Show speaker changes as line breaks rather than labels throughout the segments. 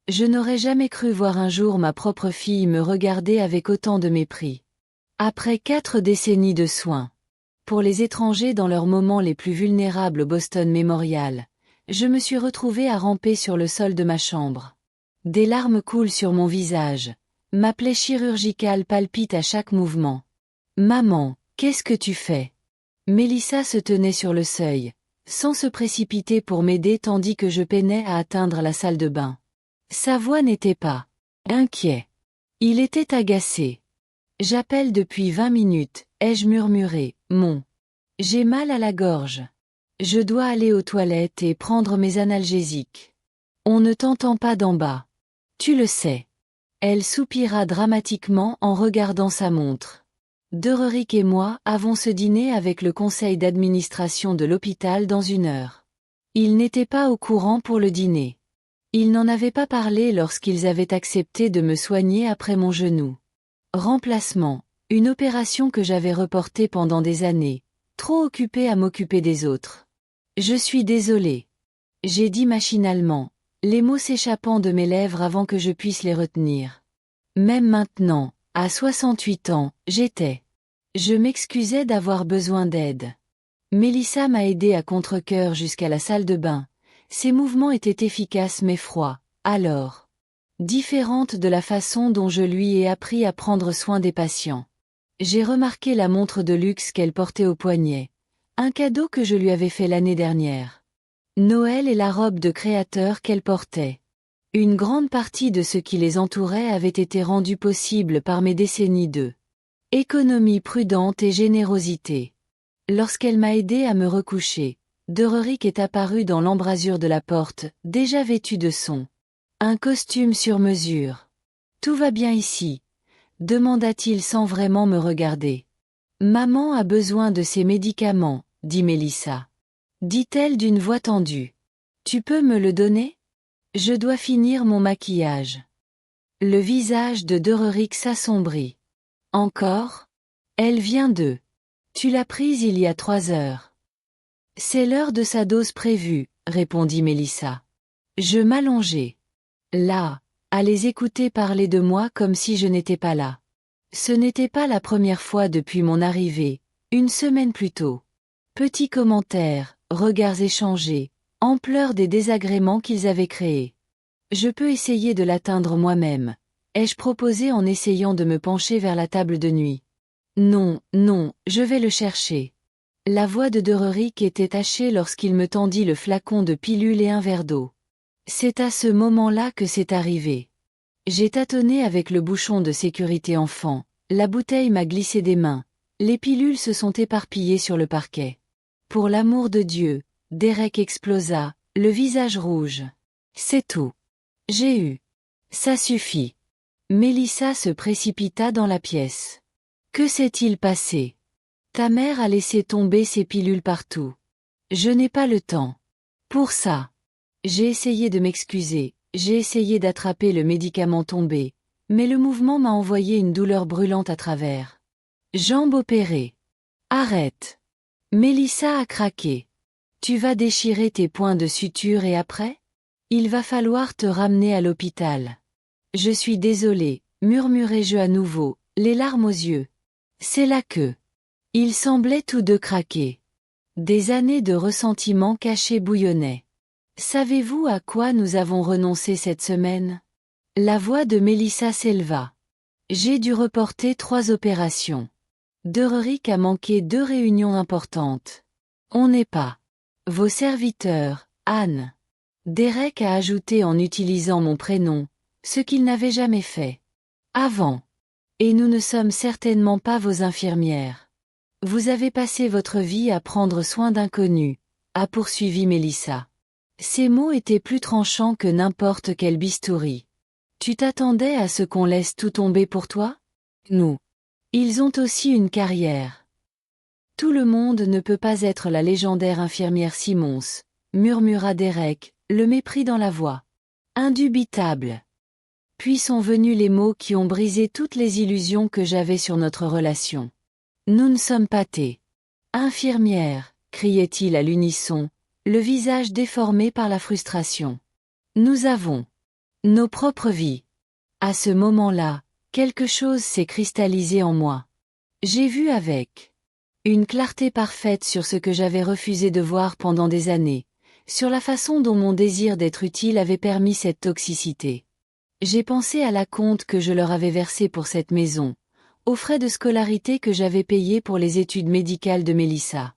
Je n'aurais jamais cru voir un jour ma propre fille me regarder avec autant de mépris. Après 4 décennies de soins. Pour les étrangers dans leurs moments les plus vulnérables au Boston Memorial, je me suis retrouvée à ramper sur le sol de ma chambre. Des larmes coulent sur mon visage. Ma plaie chirurgicale palpite à chaque mouvement. Maman, qu'est-ce que tu fais? Mélissa se tenait sur le seuil, sans se précipiter pour m'aider tandis que je peinais à atteindre la salle de bain. Sa voix n'était pas inquiet. Il était agacé. J'appelle depuis 20 minutes, ai-je murmuré, J'ai mal à la gorge. Je dois aller aux toilettes et prendre mes analgésiques. On ne t'entend pas d'en bas. Tu le sais. Elle soupira dramatiquement en regardant sa montre. Dererik et moi avons ce dîner avec le conseil d'administration de l'hôpital dans 1 heure. Ils n'étaient pas au courant pour le dîner. Ils n'en avaient pas parlé lorsqu'ils avaient accepté de me soigner après mon genou. Remplacement, une opération que j'avais reportée pendant des années, trop occupée à m'occuper des autres. Je suis désolée. J'ai dit machinalement, les mots s'échappant de mes lèvres avant que je puisse les retenir. Même maintenant, à 68 ans, Je m'excusais d'avoir besoin d'aide. Mélissa m'a aidé à contre-cœur jusqu'à la salle de bain. Ses mouvements étaient efficaces mais froids, alors. Différente de la façon dont je lui ai appris à prendre soin des patients. J'ai remarqué la montre de luxe qu'elle portait au poignet. Un cadeau que je lui avais fait l'année dernière. Noël et la robe de créateur qu'elle portait. Une grande partie de ce qui les entourait avait été rendu possible par mes décennies de économie prudente et générosité. Lorsqu'elle m'a aidé à me recoucher, Dererik est apparu dans l'embrasure de la porte, déjà vêtu de un costume sur mesure. Tout va bien ici, demanda-t-il sans vraiment me regarder. Maman a besoin de ses médicaments, dit Mélissa. Dit-elle d'une voix tendue. Tu peux me le donner? Je dois finir mon maquillage. Le visage de Dererik s'assombrit. Encore? Elle vient de. Tu l'as prise il y a 3 heures. C'est l'heure de sa dose prévue, répondit Mélissa. Je m'allongeai. Là, à les écouter parler de moi comme si je n'étais pas là. Ce n'était pas la première fois depuis mon arrivée, 1 semaine plus tôt. Petits commentaires, regards échangés, ampleur des désagréments qu'ils avaient créés. Je peux essayer de l'atteindre moi-même, ai-je proposé en essayant de me pencher vers la table de nuit. Non, non, je vais le chercher. La voix de Dererik était hachée lorsqu'il me tendit le flacon de pilule et un verre d'eau. C'est à ce moment-là que c'est arrivé. J'ai tâtonné avec le bouchon de sécurité enfant, la bouteille m'a glissé des mains, les pilules se sont éparpillées sur le parquet. Pour l'amour de Dieu, Derek explosa, le visage rouge. C'est tout. J'ai eu. Ça suffit. Mélissa se précipita dans la pièce. Que s'est-il passé? Ta mère a laissé tomber ses pilules partout. Je n'ai pas le temps. Pour ça. J'ai essayé de m'excuser, j'ai essayé d'attraper le médicament tombé, mais le mouvement m'a envoyé une douleur brûlante à travers. Jambe opérée. Arrête. Mélissa a craqué. Tu vas déchirer tes points de suture et après? Il va falloir te ramener à l'hôpital. Je suis désolée, murmurai-je à nouveau, les larmes aux yeux. C'est là que. Ils semblaient tous deux craquer. Des années de ressentiment caché bouillonnaient. Savez-vous à quoi nous avons renoncé cette semaine? La voix de Mélissa s'éleva. J'ai dû reporter 3 opérations. Dererik a manqué 2 réunions importantes. On n'est pas. Vos serviteurs, Anne. Derek a ajouté en utilisant mon prénom, ce qu'il n'avait jamais fait. Avant. Et nous ne sommes certainement pas vos infirmières. Vous avez passé votre vie à prendre soin d'inconnus, a poursuivi Mélissa. Ces mots étaient plus tranchants que n'importe quel bistouri. Tu t'attendais à ce qu'on laisse tout tomber pour toi? Nous. Ils ont aussi une carrière. Tout le monde ne peut pas être la légendaire infirmière Simmons, murmura Derek, le mépris dans la voix. Indubitable. Puis sont venus les mots qui ont brisé toutes les illusions que j'avais sur notre relation. Nous ne sommes pas tes infirmières, criait-il à l'unisson, le visage déformé par la frustration. Nous avons Nos propres vies. À ce moment-là, quelque chose s'est cristallisé en moi. J'ai vu avec une clarté parfaite sur ce que j'avais refusé de voir pendant des années, sur la façon dont mon désir d'être utile avait permis cette toxicité. J'ai pensé à l'acompte que je leur avais versé pour cette maison, aux frais de scolarité que j'avais payés pour les études médicales de Mélissa.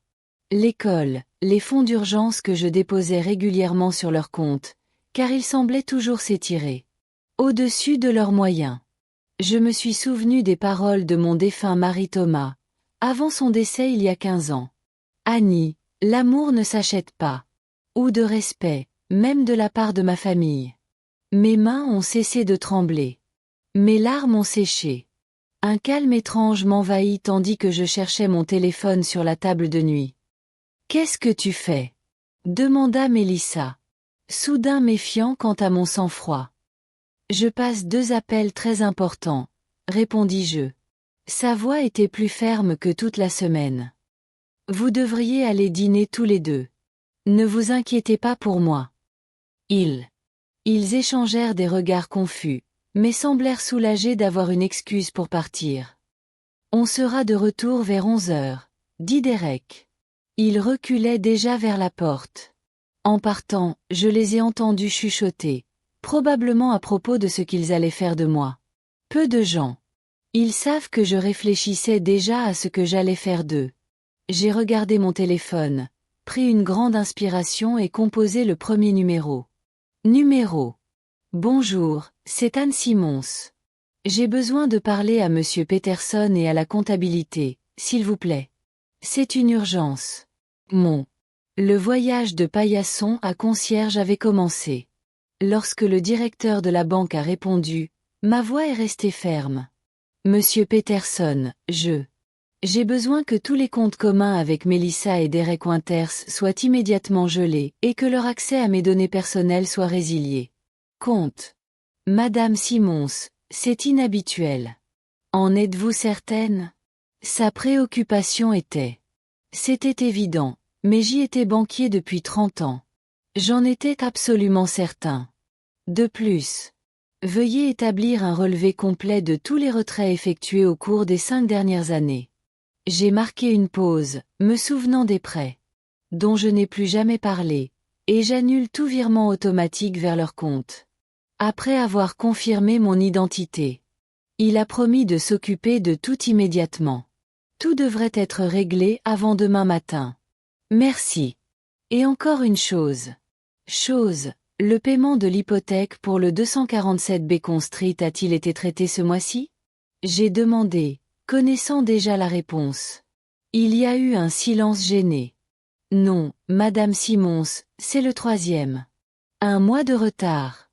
L'école, les fonds d'urgence que je déposais régulièrement sur leur compte, car ils semblaient toujours s'étirer au-dessus de leurs moyens. Je me suis souvenu des paroles de mon défunt mari Thomas, avant son décès il y a 15 ans. Annie, l'amour ne s'achète pas. Ou de respect, même de la part de ma famille. Mes mains ont cessé de trembler. Mes larmes ont séché. Un calme étrange m'envahit tandis que je cherchais mon téléphone sur la table de nuit. Qu'est-ce que tu fais? Demanda Mélissa. Soudain méfiant quant à mon sang-froid. Je passe 2 appels très importants, répondis-je. Sa voix était plus ferme que toute la semaine. Vous devriez aller dîner tous les deux. Ne vous inquiétez pas pour moi. Ils échangèrent des regards confus, mais semblèrent soulagés d'avoir une excuse pour partir. On sera de retour vers 11 heures, dit Derek. Ils reculaient déjà vers la porte. En partant, je les ai entendus chuchoter, probablement à propos de ce qu'ils allaient faire de moi. Peu de gens. Ils savent que je réfléchissais déjà à ce que j'allais faire d'eux. J'ai regardé mon téléphone, pris une grande inspiration et composé le premier numéro. Bonjour, c'est Anne Simons. J'ai besoin de parler à Monsieur Peterson et à la comptabilité, s'il vous plaît. C'est une urgence. Le voyage de paillasson à concierge avait commencé. Lorsque le directeur de la banque a répondu, ma voix est restée ferme. Monsieur Peterson, j'ai besoin que tous les comptes communs avec Mélissa et Derek Winters soient immédiatement gelés et que leur accès à mes données personnelles soit résilié. Compte. Madame Simons, c'est inhabituel. En êtes-vous certaine? Sa préoccupation était. C'était évident, mais j'y étais banquier depuis 30 ans. J'en étais absolument certain. De plus, veuillez établir un relevé complet de tous les retraits effectués au cours des 5 dernières années. J'ai marqué une pause, me souvenant des prêts, dont je n'ai plus jamais parlé, et j'annule tout virement automatique vers leur compte. Après avoir confirmé mon identité, il a promis de s'occuper de tout immédiatement. Tout devrait être réglé avant demain matin. Merci. Et encore une chose. Le paiement de l'hypothèque pour le 247 Bacon Street a-t-il été traité ce mois-ci? J'ai demandé, connaissant déjà la réponse. Il y a eu un silence gêné. Non, Madame Simons, c'est le 3e. 1 mois de retard.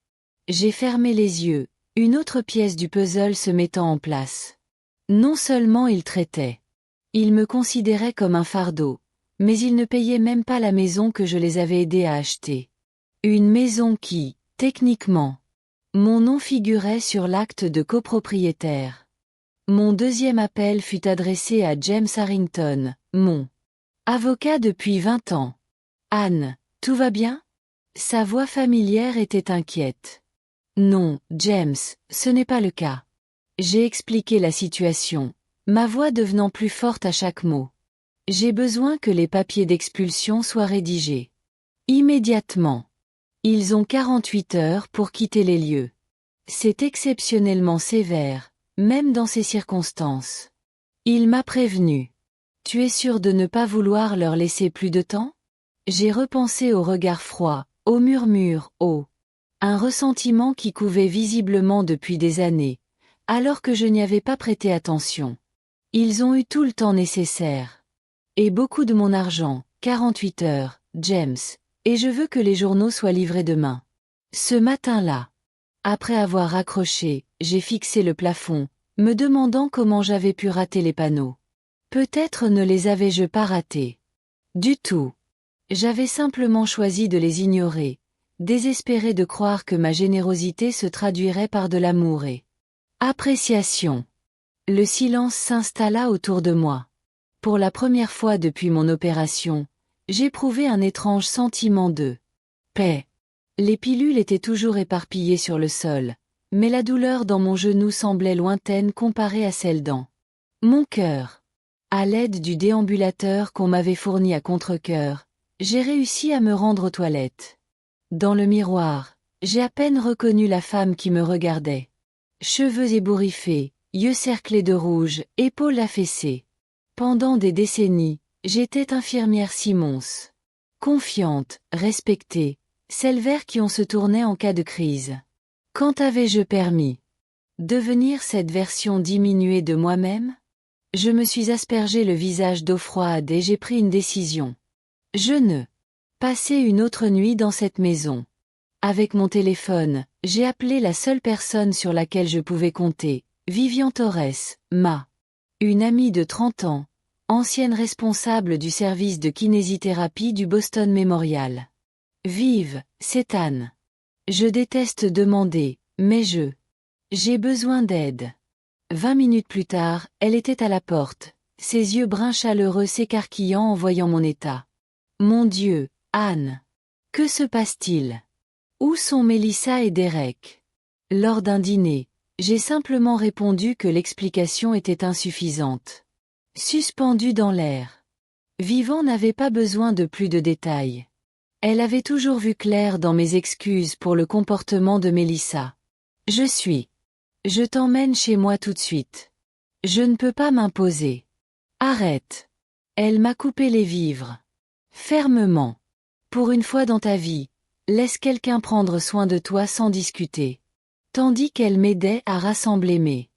J'ai fermé les yeux, une autre pièce du puzzle se mettant en place. Non seulement il traitait. Il me considérait comme un fardeau, mais il ne payait même pas la maison que je les avais aidés à acheter. Une maison qui, techniquement, mon nom figurait sur l'acte de copropriétaire. Mon 2e appel fut adressé à James Harrington, mon avocat depuis 20 ans. Anne, tout va bien? Sa voix familière était inquiète. Non, James, ce n'est pas le cas. J'ai expliqué la situation, ma voix devenant plus forte à chaque mot. J'ai besoin que les papiers d'expulsion soient rédigés. Immédiatement. Ils ont 48 heures pour quitter les lieux. C'est exceptionnellement sévère, même dans ces circonstances. Il m'a prévenu. Tu es sûr de ne pas vouloir leur laisser plus de temps? J'ai repensé au regard froid, au murmure, un ressentiment qui couvait visiblement depuis des années, alors que je n'y avais pas prêté attention. Ils ont eu tout le temps nécessaire. Et beaucoup de mon argent, 48 heures, James, et je veux que les journaux soient livrés demain. Ce matin-là, après avoir raccroché, j'ai fixé le plafond, me demandant comment j'avais pu rater les panneaux. Peut-être ne les avais-je pas ratés. Du tout. J'avais simplement choisi de les ignorer, désespéré de croire que ma générosité se traduirait par de l'amour et appréciation. Le silence s'installa autour de moi. Pour la première fois depuis mon opération, j'éprouvais un étrange sentiment de paix. Les pilules étaient toujours éparpillées sur le sol, mais la douleur dans mon genou semblait lointaine comparée à celle dans mon cœur. À l'aide du déambulateur qu'on m'avait fourni à contre-cœur, j'ai réussi à me rendre aux toilettes. Dans le miroir, j'ai à peine reconnu la femme qui me regardait. Cheveux ébouriffés, yeux cerclés de rouge, épaules affaissées. Pendant des décennies, j'étais infirmière Simons. Confiante, respectée, celle vers qui on se tournait en cas de crise. Quand avais-je permis devenir cette version diminuée de moi-même? Je me suis aspergé le visage d'eau froide et j'ai pris une décision. Je ne passer une autre nuit dans cette maison. Avec mon téléphone, j'ai appelé la seule personne sur laquelle je pouvais compter, Vivian Torres, une amie de 30 ans, ancienne responsable du service de kinésithérapie du Boston Memorial. Vive, c'est Anne. Je déteste demander, mais j'ai besoin d'aide. 20 minutes plus tard, elle était à la porte, ses yeux bruns chaleureux s'écarquillant en voyant mon état. Mon Dieu, Anne. Que se passe-t-il? Où sont Mélissa et Derek? Lors d'un dîner, j'ai simplement répondu que l'explication était insuffisante. Suspendue dans l'air. Vivant n'avait pas besoin de plus de détails. Elle avait toujours vu clair dans mes excuses pour le comportement de Mélissa. Je t'emmène chez moi tout de suite. Je ne peux pas m'imposer. Arrête. Elle m'a coupé les vivres. Fermement. Pour une fois dans ta vie, laisse quelqu'un prendre soin de toi sans discuter. Tandis qu'elle m'aidait à rassembler mes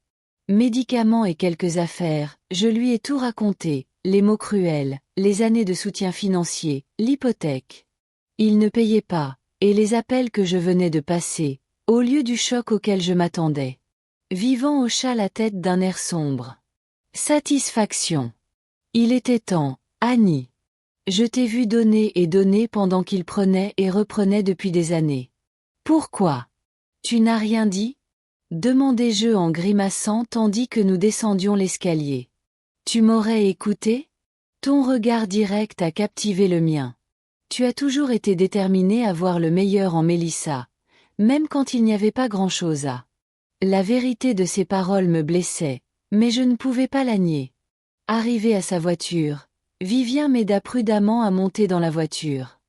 médicaments et quelques affaires, je lui ai tout raconté, les mots cruels, les années de soutien financier, l'hypothèque. Il ne payait pas, et les appels que je venais de passer, au lieu du choc auquel je m'attendais. Vivant hocha la tête d'un air sombre. Satisfaction. Il était temps, Annie. Je t'ai vu donner et donner pendant qu'il prenait et reprenait depuis des années. Pourquoi? Tu n'as rien dit? Demandai-je en grimaçant tandis que nous descendions l'escalier. Tu m'aurais écouté? Ton regard direct a captivé le mien. Tu as toujours été déterminé à voir le meilleur en Mélissa, même quand il n'y avait pas grand-chose à. La vérité de ses paroles me blessait, mais je ne pouvais pas la nier. Arrivé à sa voiture, Vivien m'aida prudemment à monter dans la voiture.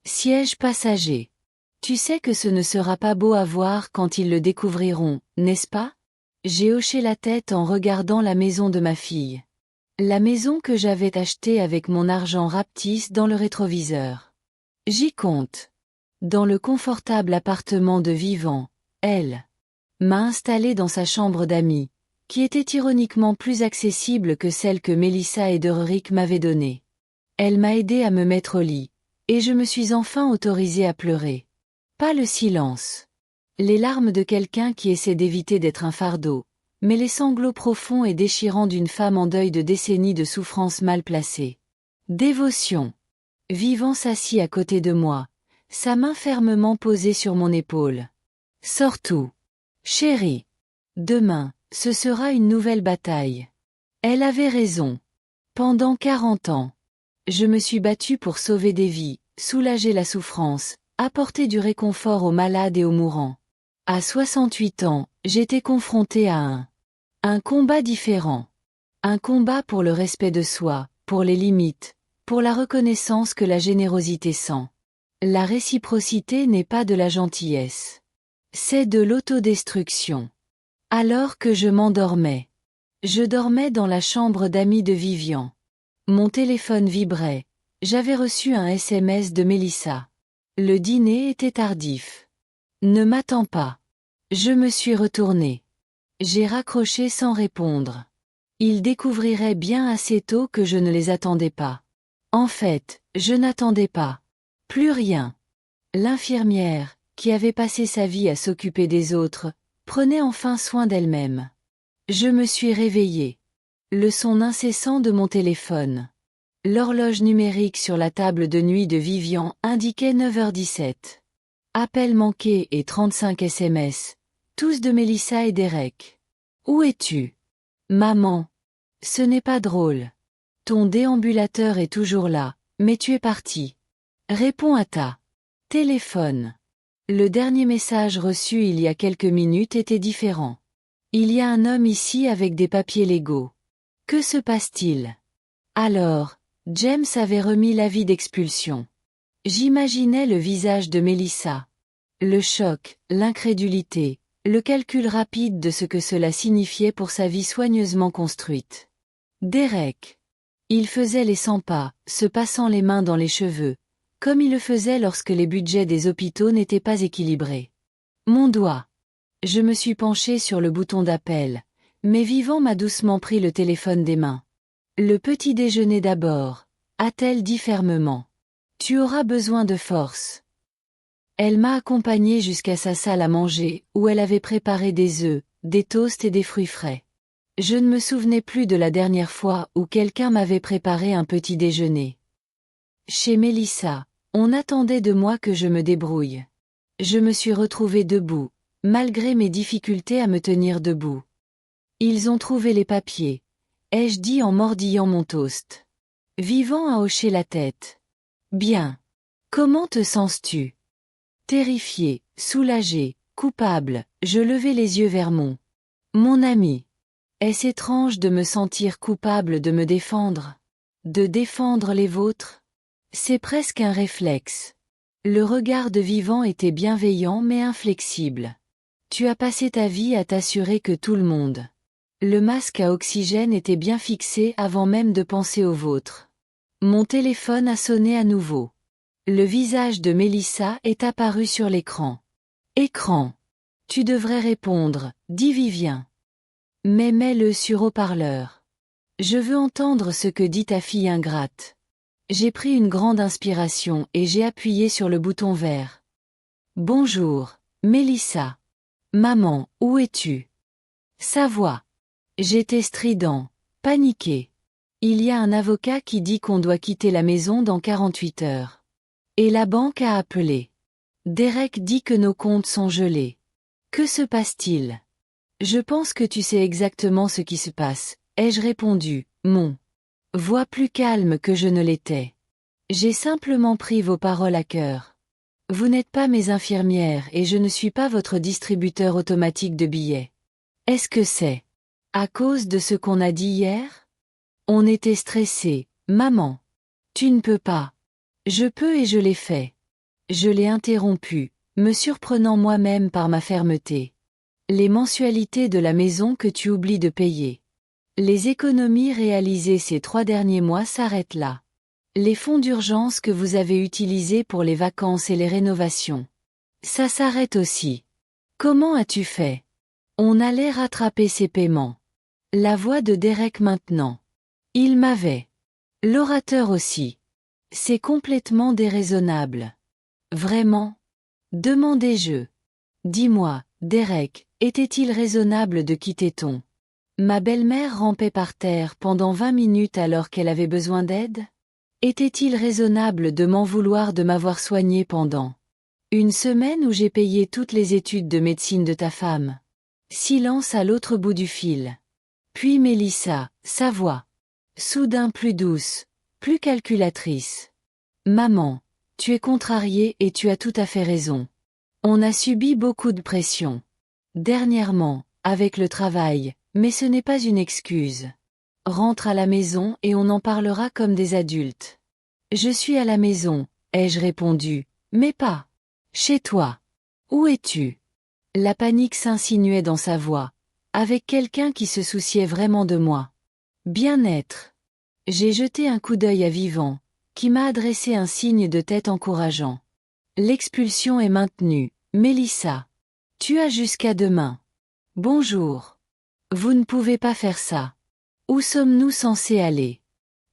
Siège passager. Tu sais que ce ne sera pas beau à voir quand ils le découvriront, n'est-ce pas? J'ai hoché la tête en regardant la maison de ma fille. La maison que j'avais achetée avec mon argent rapetisse dans le rétroviseur. J'y compte. Dans le confortable appartement de Vivant, elle m'a installé dans sa chambre d'amis, qui était ironiquement plus accessible que celle que Mélissa et Derrick m'avaient donnée. Elle m'a aidé à me mettre au lit, et je me suis enfin autorisée à pleurer. Pas le silence. Les larmes de quelqu'un qui essaie d'éviter d'être un fardeau, mais les sanglots profonds et déchirants d'une femme en deuil de décennies de souffrances mal placées. Dévotion. Vivant s'assit à côté de moi, sa main fermement posée sur mon épaule. Sors tout. Chérie. Demain, ce sera une nouvelle bataille. Elle avait raison. Pendant 40 ans, je me suis battue pour sauver des vies, soulager la souffrance, apporter du réconfort aux malades et aux mourants. À 68 ans, j'étais confrontée à un combat différent. Un combat pour le respect de soi, pour les limites, pour la reconnaissance que la générosité sent. La réciprocité n'est pas de la gentillesse. C'est de l'autodestruction. Alors que je m'endormais. Je dormais dans la chambre d'amis de Vivian. Mon téléphone vibrait. J'avais reçu un SMS de Mélissa. Le dîner était tardif. Ne m'attends pas. Je me suis retournée. J'ai raccroché sans répondre. Ils découvriraient bien assez tôt que je ne les attendais pas. En fait, je n'attendais pas. Plus rien. L'infirmière, qui avait passé sa vie à s'occuper des autres, prenait enfin soin d'elle-même. Je me suis réveillée. Le son incessant de mon téléphone. L'horloge numérique sur la table de nuit de Vivian indiquait 9h17. Appel manqué et 35 SMS, tous de Mélissa et Derek. Où es-tu? Maman. Ce n'est pas drôle. Ton déambulateur est toujours là, mais tu es parti. Réponds à ta téléphone. Le dernier message reçu il y a quelques minutes était différent. Il y a un homme ici avec des papiers légaux. Que se passe-t-il? Alors, James avait remis l'avis d'expulsion. J'imaginais le visage de Melissa. Le choc, l'incrédulité, le calcul rapide de ce que cela signifiait pour sa vie soigneusement construite. Derek. Il faisait les 100 pas, se passant les mains dans les cheveux, comme il le faisait lorsque les budgets des hôpitaux n'étaient pas équilibrés. Mon doigt. Je me suis penché sur le bouton d'appel, mais Vivant m'a doucement pris le téléphone des mains. Le petit déjeuner d'abord, a-t-elle dit fermement. Tu auras besoin de force. Elle m'a accompagnée jusqu'à sa salle à manger, où elle avait préparé des œufs, des toasts et des fruits frais. Je ne me souvenais plus de la dernière fois où quelqu'un m'avait préparé un petit déjeuner. Chez Melissa, on attendait de moi que je me débrouille. Je me suis retrouvée debout, malgré mes difficultés à me tenir debout. Ils ont trouvé les papiers, ai-je dit en mordillant mon toast. Vivant a hoché la tête. Bien. Comment te sens-tu? Terrifié, soulagé, coupable, je levai les yeux vers mon ami. Est-ce étrange de me sentir coupable de me défendre? De défendre les vôtres? C'est presque un réflexe. Le regard de Vivant était bienveillant mais inflexible. Tu as passé ta vie à t'assurer que tout le monde. Le masque à oxygène était bien fixé avant même de penser au vôtre. Mon téléphone a sonné à nouveau. Le visage de Melissa est apparu sur l'écran. Écran. Tu devrais répondre, dit Vivien. Mais mets-le sur haut-parleur. Je veux entendre ce que dit ta fille ingrate. J'ai pris une grande inspiration et j'ai appuyé sur le bouton vert. Bonjour, Melissa. Maman, où es-tu? Sa voix. J'étais strident, paniqué. Il y a un avocat qui dit qu'on doit quitter la maison dans 48 heures. Et la banque a appelé. Derek dit que nos comptes sont gelés. Que se passe-t-il? Je pense que tu sais exactement ce qui se passe, ai-je répondu, mon voix plus calme que je ne l'étais. J'ai simplement pris vos paroles à cœur. Vous n'êtes pas mes infirmières et je ne suis pas votre distributeur automatique de billets. Est-ce que c'est à cause de ce qu'on a dit hier? On était stressés, maman. Tu ne peux pas. Je peux et je l'ai fait. Je l'ai interrompu, me surprenant moi-même par ma fermeté. Les mensualités de la maison que tu oublies de payer. Les économies réalisées ces 3 derniers mois s'arrêtent là. Les fonds d'urgence que vous avez utilisés pour les vacances et les rénovations. Ça s'arrête aussi. Comment as-tu fait? On allait rattraper ces paiements. La voix de Derek maintenant. Il m'avait. L'orateur aussi. C'est complètement déraisonnable. Vraiment? Demandai-je. Dis-moi, Derek, était-il raisonnable de quitter ton? Ma belle-mère rampait par terre pendant 20 minutes alors qu'elle avait besoin d'aide? Était-il raisonnable de m'en vouloir de m'avoir soigné pendant une semaine où j'ai payé toutes les études de médecine de ta femme? Silence à l'autre bout du fil. Puis Melissa, sa voix. Soudain plus douce, plus calculatrice. Maman, tu es contrariée et tu as tout à fait raison. On a subi beaucoup de pression. Dernièrement, avec le travail, mais ce n'est pas une excuse. Rentre à la maison et on en parlera comme des adultes. Je suis à la maison, ai-je répondu, mais pas chez toi. Où es-tu? La panique s'insinuait dans sa voix, avec quelqu'un qui se souciait vraiment de moi. Bien-être. J'ai jeté un coup d'œil à Vivant, qui m'a adressé un signe de tête encourageant. L'expulsion est maintenue, Melissa. Tu as jusqu'à demain. Bonjour. Vous ne pouvez pas faire ça. Où sommes-nous censés aller?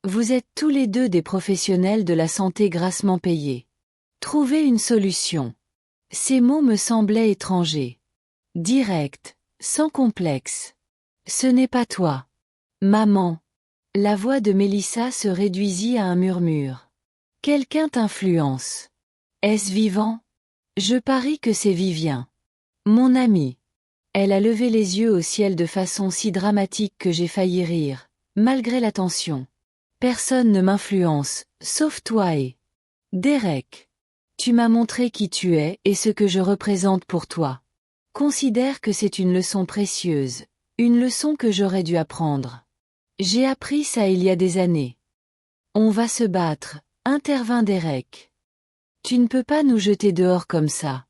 Vous êtes tous les deux des professionnels de la santé grassement payés. Trouvez une solution. Ces mots me semblaient étrangers. Direct, sans complexe. Ce n'est pas toi. Maman. La voix de Melissa se réduisit à un murmure. Quelqu'un t'influence. Est-ce Vivant? Je parie que c'est Vivien. Mon ami. Elle a levé les yeux au ciel de façon si dramatique que j'ai failli rire, malgré la tension. Personne ne m'influence, sauf toi et Derek. Tu m'as montré qui tu es et ce que je représente pour toi. Considère que c'est une leçon précieuse, une leçon que j'aurais dû apprendre. J'ai appris ça il y a des années. On va se battre, intervint Derek. Tu ne peux pas nous jeter dehors comme ça.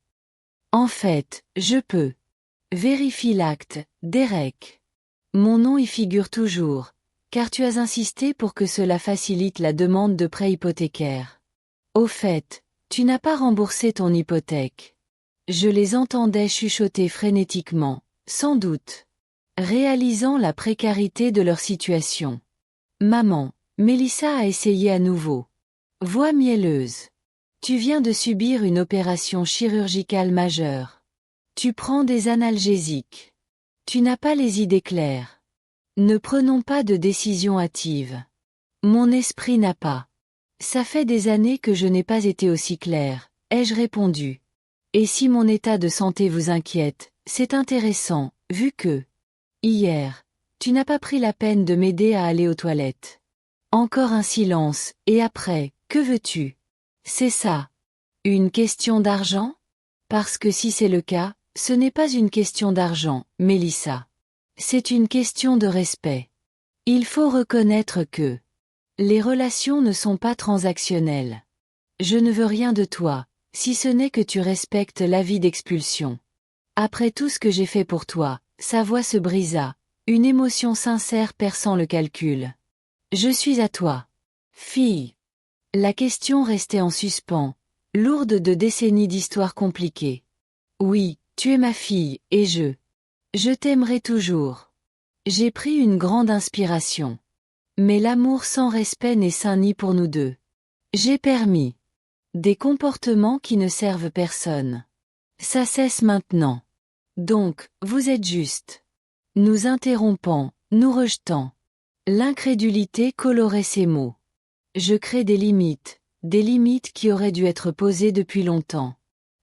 En fait, je peux. Vérifie l'acte, Derek. Mon nom y figure toujours, car tu as insisté pour que cela facilite la demande de prêt hypothécaire. Au fait, tu n'as pas remboursé ton hypothèque. Je les entendais chuchoter frénétiquement, sans doute, réalisant la précarité de leur situation. Maman, Mélissa a essayé à nouveau. Voix mielleuse. Tu viens de subir une opération chirurgicale majeure. Tu prends des analgésiques. Tu n'as pas les idées claires. Ne prenons pas de décision hâtive. Mon esprit n'a pas. Ça fait des années que je n'ai pas été aussi clair, ai-je répondu. Et si mon état de santé vous inquiète, c'est intéressant, vu que, hier, tu n'as pas pris la peine de m'aider à aller aux toilettes. Encore un silence, et après, que veux-tu? C'est ça. Une question d'argent? Parce que si c'est le cas, ce n'est pas une question d'argent, Mélissa. C'est une question de respect. Il faut reconnaître que les relations ne sont pas transactionnelles. Je ne veux rien de toi, si ce n'est que tu respectes l'avis d'expulsion. Après tout ce que j'ai fait pour toi, sa voix se brisa, une émotion sincère perçant le calcul. Je suis à toi. Fille. La question restait en suspens, lourde de décennies d'histoires compliquées. Oui, tu es ma fille, et je t'aimerai toujours. J'ai pris une grande inspiration. Mais l'amour sans respect n'est sain ni pour nous deux. J'ai permis des comportements qui ne servent personne. Ça cesse maintenant. Donc, vous êtes juste. Nous interrompant, nous rejetant. L'incrédulité colorait ces mots. Je crée des limites qui auraient dû être posées depuis longtemps.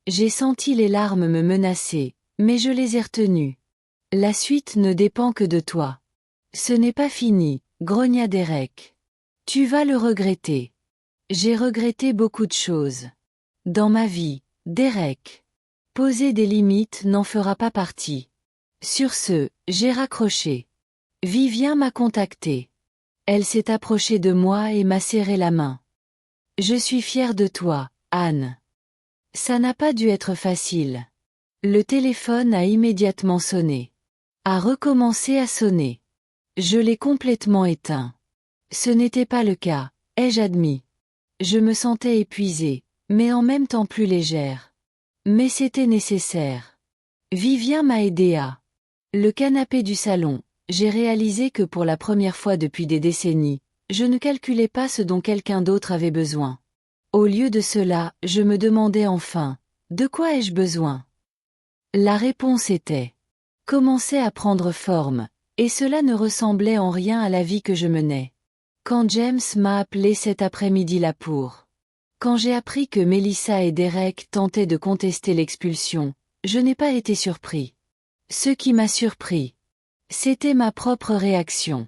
J'ai senti les larmes me menacer, mais je les ai retenues. La suite ne dépend que de toi. Ce n'est pas fini, grogna Derek. Tu vas le regretter. J'ai regretté beaucoup de choses. Dans ma vie, Derek. Poser des limites n'en fera pas partie. Sur ce, j'ai raccroché. Vivien m'a contacté. Elle s'est approchée de moi et m'a serré la main. Je suis fière de toi, Anne. Ça n'a pas dû être facile. Le téléphone a immédiatement sonné. A recommencé à sonner. Je l'ai complètement éteint. Ce n'était pas le cas, ai-je admis. Je me sentais épuisée, mais en même temps plus légère. Mais c'était nécessaire. Vivien m'a aidé à le canapé du salon. J'ai réalisé que pour la première fois depuis des décennies, je ne calculais pas ce dont quelqu'un d'autre avait besoin. Au lieu de cela, je me demandais enfin, de quoi ai-je besoin? La réponse était commençait à prendre forme, et cela ne ressemblait en rien à la vie que je menais. Quand James m'a appelé cet après-midi-là quand j'ai appris que Mélissa et Derek tentaient de contester l'expulsion, je n'ai pas été surpris. Ce qui m'a surpris, c'était ma propre réaction.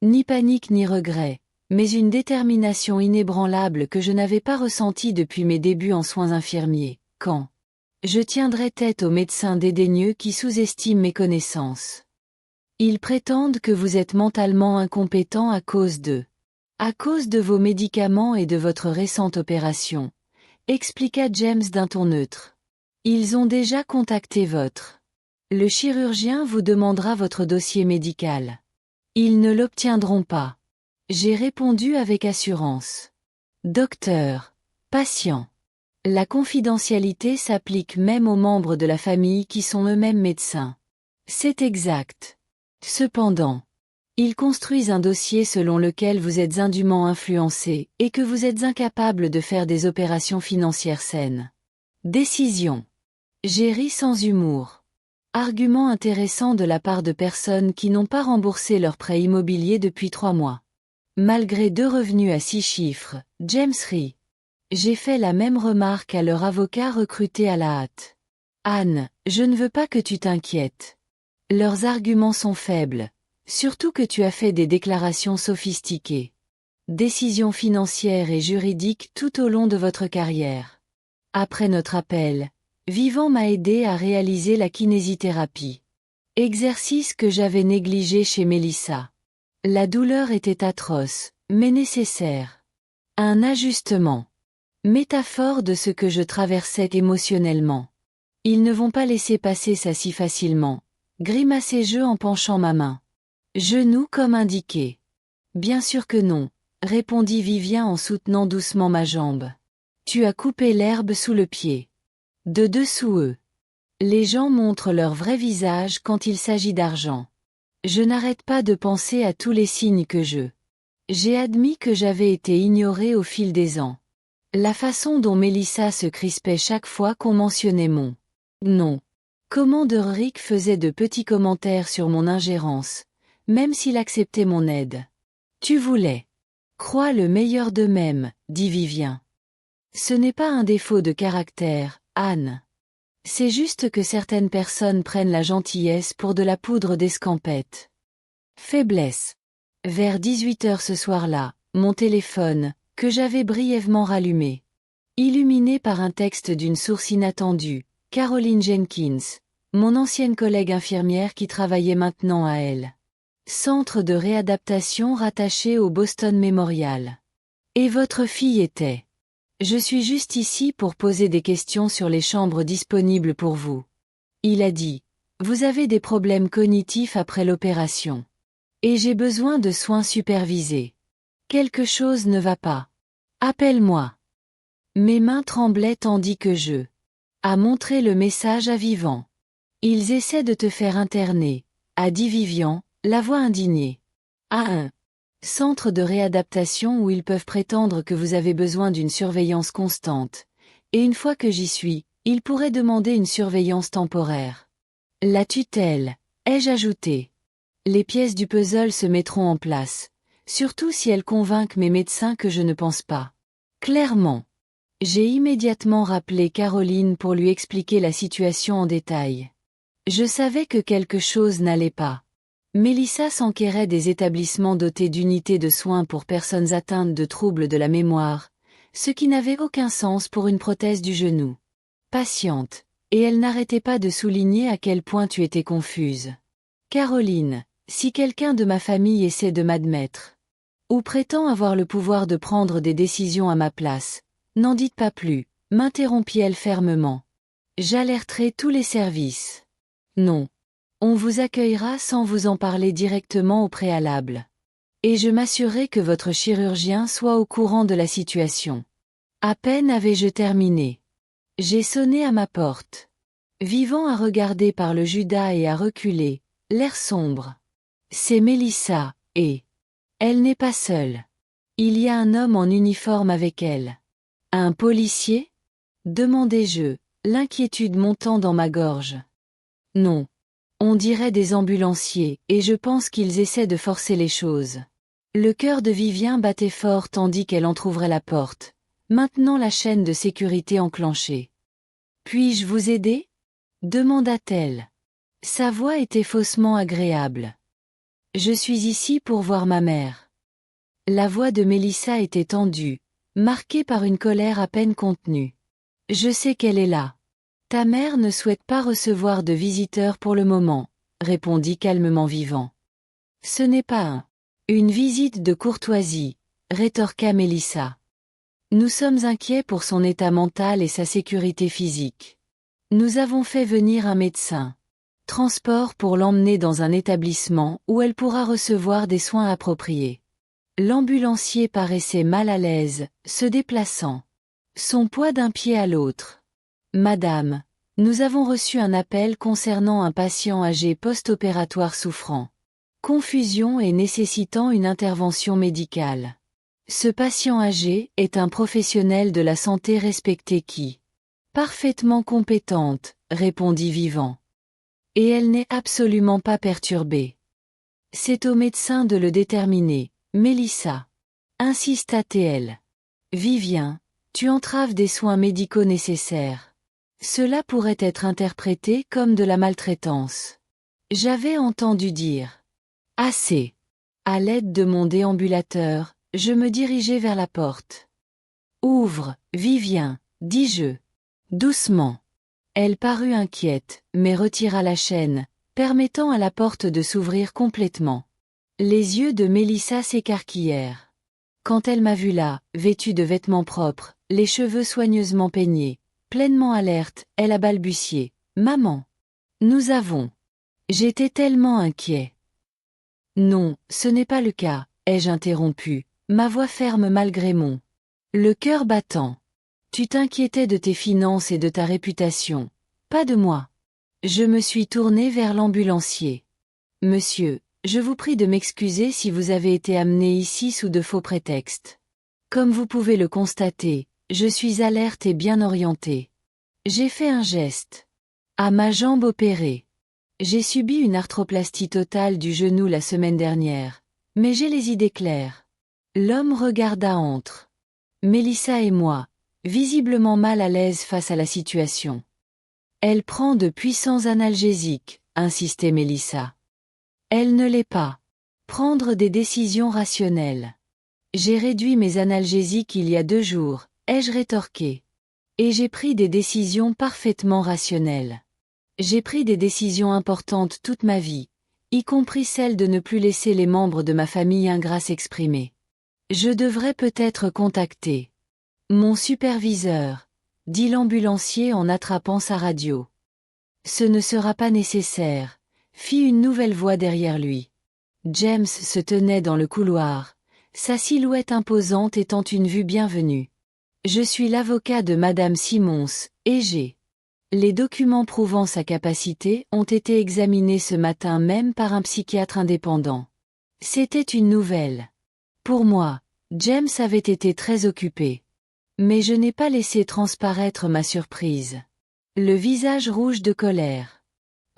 Ni panique ni regret, mais une détermination inébranlable que je n'avais pas ressentie depuis mes débuts en soins infirmiers, quand je tiendrai tête aux médecins dédaigneux qui sous-estiment mes connaissances. Ils prétendent que vous êtes mentalement incompétent à cause de vos médicaments et de votre récente opération, expliqua James d'un ton neutre. Ils ont déjà contacté le chirurgien vous demandera votre dossier médical. Ils ne l'obtiendront pas. J'ai répondu avec assurance. Docteur, patient. La confidentialité s'applique même aux membres de la famille qui sont eux-mêmes médecins. C'est exact. Cependant, ils construisent un dossier selon lequel vous êtes indûment influencé et que vous êtes incapable de faire des opérations financières saines. Décision. J'ai ri sans humour. Argument intéressant de la part de personnes qui n'ont pas remboursé leur prêt immobilier depuis 3 mois. Malgré 2 revenus à 6 chiffres, James rit. J'ai fait la même remarque à leur avocat recruté à la hâte. Anne, je ne veux pas que tu t'inquiètes. Leurs arguments sont faibles, surtout que tu as fait des déclarations sophistiquées. Décisions financières et juridiques tout au long de votre carrière. Après notre appel, Vivant m'a aidé à réaliser la kinésithérapie. Exercice que j'avais négligé chez Mélissa. La douleur était atroce, mais nécessaire. Un ajustement. Métaphore de ce que je traversais émotionnellement. Ils ne vont pas laisser passer ça si facilement. Grimacai-je en penchant ma main. Genou comme indiqué. Bien sûr que non, répondit Vivien en soutenant doucement ma jambe. Tu as coupé l'herbe sous le pied. De dessous eux. Les gens montrent leur vrai visage quand il s'agit d'argent. Je n'arrête pas de penser à tous les signes que j'ai admis que j'avais été ignoré au fil des ans. La façon dont Mélissa se crispait chaque fois qu'on mentionnait mon nom. Comment Rick faisait de petits commentaires sur mon ingérence, même s'il acceptait mon aide. Tu voulais. Crois le meilleur d'eux-mêmes, dit Vivien. Ce n'est pas un défaut de caractère, Anne. C'est juste que certaines personnes prennent la gentillesse pour de la poudre d'escampette. Faiblesse. Vers 18h ce soir-là, mon téléphone, que j'avais brièvement rallumé. Illuminé par un texte d'une source inattendue, Caroline Jenkins, mon ancienne collègue infirmière qui travaillait maintenant à elle. Centre de réadaptation rattaché au Boston Memorial. Et votre fille était. Je suis juste ici pour poser des questions sur les chambres disponibles pour vous. Il a dit. Vous avez des problèmes cognitifs après l'opération. Et j'ai besoin de soins supervisés. Quelque chose ne va pas. Appelle-moi. Mes mains tremblaient tandis que je a montré le message à Vivant. Ils essaient de te faire interner, a dit Vivien, la voix indignée. À un centre de réadaptation où ils peuvent prétendre que vous avez besoin d'une surveillance constante. Et une fois que j'y suis, ils pourraient demander une surveillance temporaire. La tutelle, ai-je ajouté. Les pièces du puzzle se mettront en place, surtout si elles convainquent mes médecins que je ne pense pas. Clairement. J'ai immédiatement rappelé Caroline pour lui expliquer la situation en détail. Je savais que quelque chose n'allait pas. Mélissa s'enquérait des établissements dotés d'unités de soins pour personnes atteintes de troubles de la mémoire, ce qui n'avait aucun sens pour une prothèse du genou. Patiente, et elle n'arrêtait pas de souligner à quel point tu étais confuse. Caroline, si quelqu'un de ma famille essaie de m'admettre, ou prétend avoir le pouvoir de prendre des décisions à ma place, n'en dites pas plus, m'interrompit-elle fermement. J'alerterai tous les services. Non. On vous accueillera sans vous en parler directement au préalable. Et je m'assurerai que votre chirurgien soit au courant de la situation. À peine avais-je terminé. J'ai sonné à ma porte. Vivant a regardé par le Judas et a reculé, l'air sombre. C'est Mélissa, et elle n'est pas seule. Il y a un homme en uniforme avec elle. Un policier? Demandai-je, l'inquiétude montant dans ma gorge. Non. On dirait des ambulanciers, et je pense qu'ils essaient de forcer les choses. Le cœur de Vivien battait fort tandis qu'elle entr'ouvrait la porte, maintenant la chaîne de sécurité enclenchée. Puis-je vous aider? Demanda-t-elle. Sa voix était faussement agréable. Je suis ici pour voir ma mère. La voix de Mélissa était tendue, marquée par une colère à peine contenue. Je sais qu'elle est là. Ta mère ne souhaite pas recevoir de visiteurs pour le moment, répondit calmement Vivant. Ce n'est pas une visite de courtoisie, rétorqua Mélissa. Nous sommes inquiets pour son état mental et sa sécurité physique. Nous avons fait venir un médecin. Transport pour l'emmener dans un établissement où elle pourra recevoir des soins appropriés. L'ambulancier paraissait mal à l'aise, se déplaçant. Son poids d'un pied à l'autre. Madame, nous avons reçu un appel concernant un patient âgé post-opératoire souffrant. Confusion et nécessitant une intervention médicale. Ce patient âgé est un professionnel de la santé respecté qui. Parfaitement compétente, répondit Vivant. Et elle n'est absolument pas perturbée. C'est au médecin de le déterminer, Mélissa. Insista-t-elle. Vivien, tu entraves des soins médicaux nécessaires. Cela pourrait être interprété comme de la maltraitance. J'avais entendu dire. Assez. À l'aide de mon déambulateur, je me dirigeai vers la porte. Ouvre, Vivien, dis-je. Doucement. Elle parut inquiète, mais retira la chaîne, permettant à la porte de s'ouvrir complètement. Les yeux de Mélissa s'écarquillèrent. Quand elle m'a vue là, vêtue de vêtements propres, les cheveux soigneusement peignés, pleinement alerte, elle a balbutié. « Maman. Nous avons. » J'étais tellement inquiet. « Non, ce n'est pas le cas, » ai-je interrompu, ma voix ferme malgré mon le cœur battant. Tu t'inquiétais de tes finances et de ta réputation. Pas de moi. Je me suis tournée vers l'ambulancier. Monsieur, je vous prie de m'excuser si vous avez été amené ici sous de faux prétextes. Comme vous pouvez le constater, je suis alerte et bien orientée. J'ai fait un geste. À ma jambe opérée. J'ai subi une arthroplastie totale du genou la semaine dernière. Mais j'ai les idées claires. L'homme regarda entre Mélissa et moi, visiblement mal à l'aise face à la situation. Elle prend de puissants analgésiques, insistait Mélissa. Elle ne l'est pas. Prendre des décisions rationnelles. J'ai réduit mes analgésiques il y a 2 jours, ai-je rétorqué. Et j'ai pris des décisions parfaitement rationnelles. J'ai pris des décisions importantes toute ma vie, y compris celle de ne plus laisser les membres de ma famille ingrats s'exprimer. Je devrais peut-être contacter mon superviseur, dit l'ambulancier en attrapant sa radio. Ce ne sera pas nécessaire, fit une nouvelle voix derrière lui. James se tenait dans le couloir, sa silhouette imposante étant une vue bienvenue. Je suis l'avocat de Madame Simons, et j'ai. Les documents prouvant sa capacité ont été examinés ce matin même par un psychiatre indépendant. C'était une nouvelle. Pour moi, James avait été très occupé. Mais je n'ai pas laissé transparaître ma surprise. Le visage rouge de colère.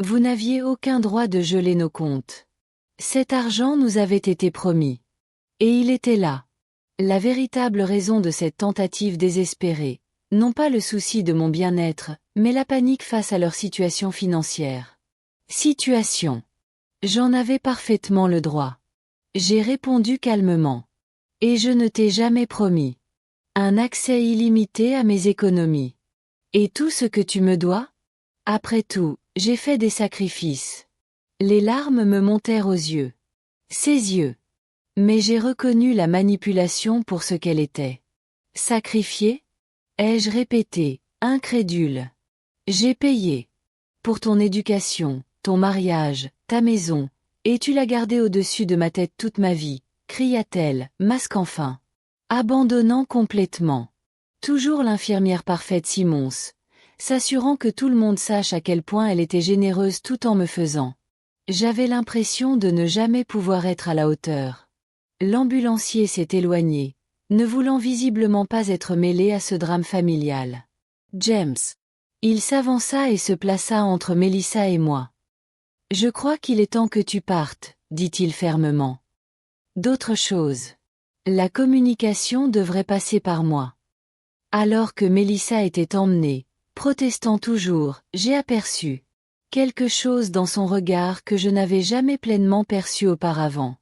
Vous n'aviez aucun droit de geler nos comptes. Cet argent nous avait été promis. Et il était là. La véritable raison de cette tentative désespérée, non pas le souci de mon bien-être, mais la panique face à leur situation financière. Situation. J'en avais parfaitement le droit. J'ai répondu calmement. Et je ne t'ai jamais promis un accès illimité à mes économies. Et tout ce que tu me dois? Après tout, j'ai fait des sacrifices. Les larmes me montèrent aux yeux. Ses yeux. Mais j'ai reconnu la manipulation pour ce qu'elle était. Sacrifié? Ai-je répété, incrédule. J'ai payé. Pour ton éducation, ton mariage, ta maison, et tu l'as gardé au-dessus de ma tête toute ma vie, cria-t-elle, masque enfin. Abandonnant complètement. Toujours l'infirmière parfaite Simons, s'assurant que tout le monde sache à quel point elle était généreuse tout en me faisant. J'avais l'impression de ne jamais pouvoir être à la hauteur. L'ambulancier s'est éloigné, ne voulant visiblement pas être mêlé à ce drame familial. James. Il s'avança et se plaça entre Mélissa et moi. Je crois qu'il est temps que tu partes, dit-il fermement. D'autres choses. La communication devrait passer par moi. Alors que Mélissa était emmenée, protestant toujours, j'ai aperçu quelque chose dans son regard que je n'avais jamais pleinement perçu auparavant.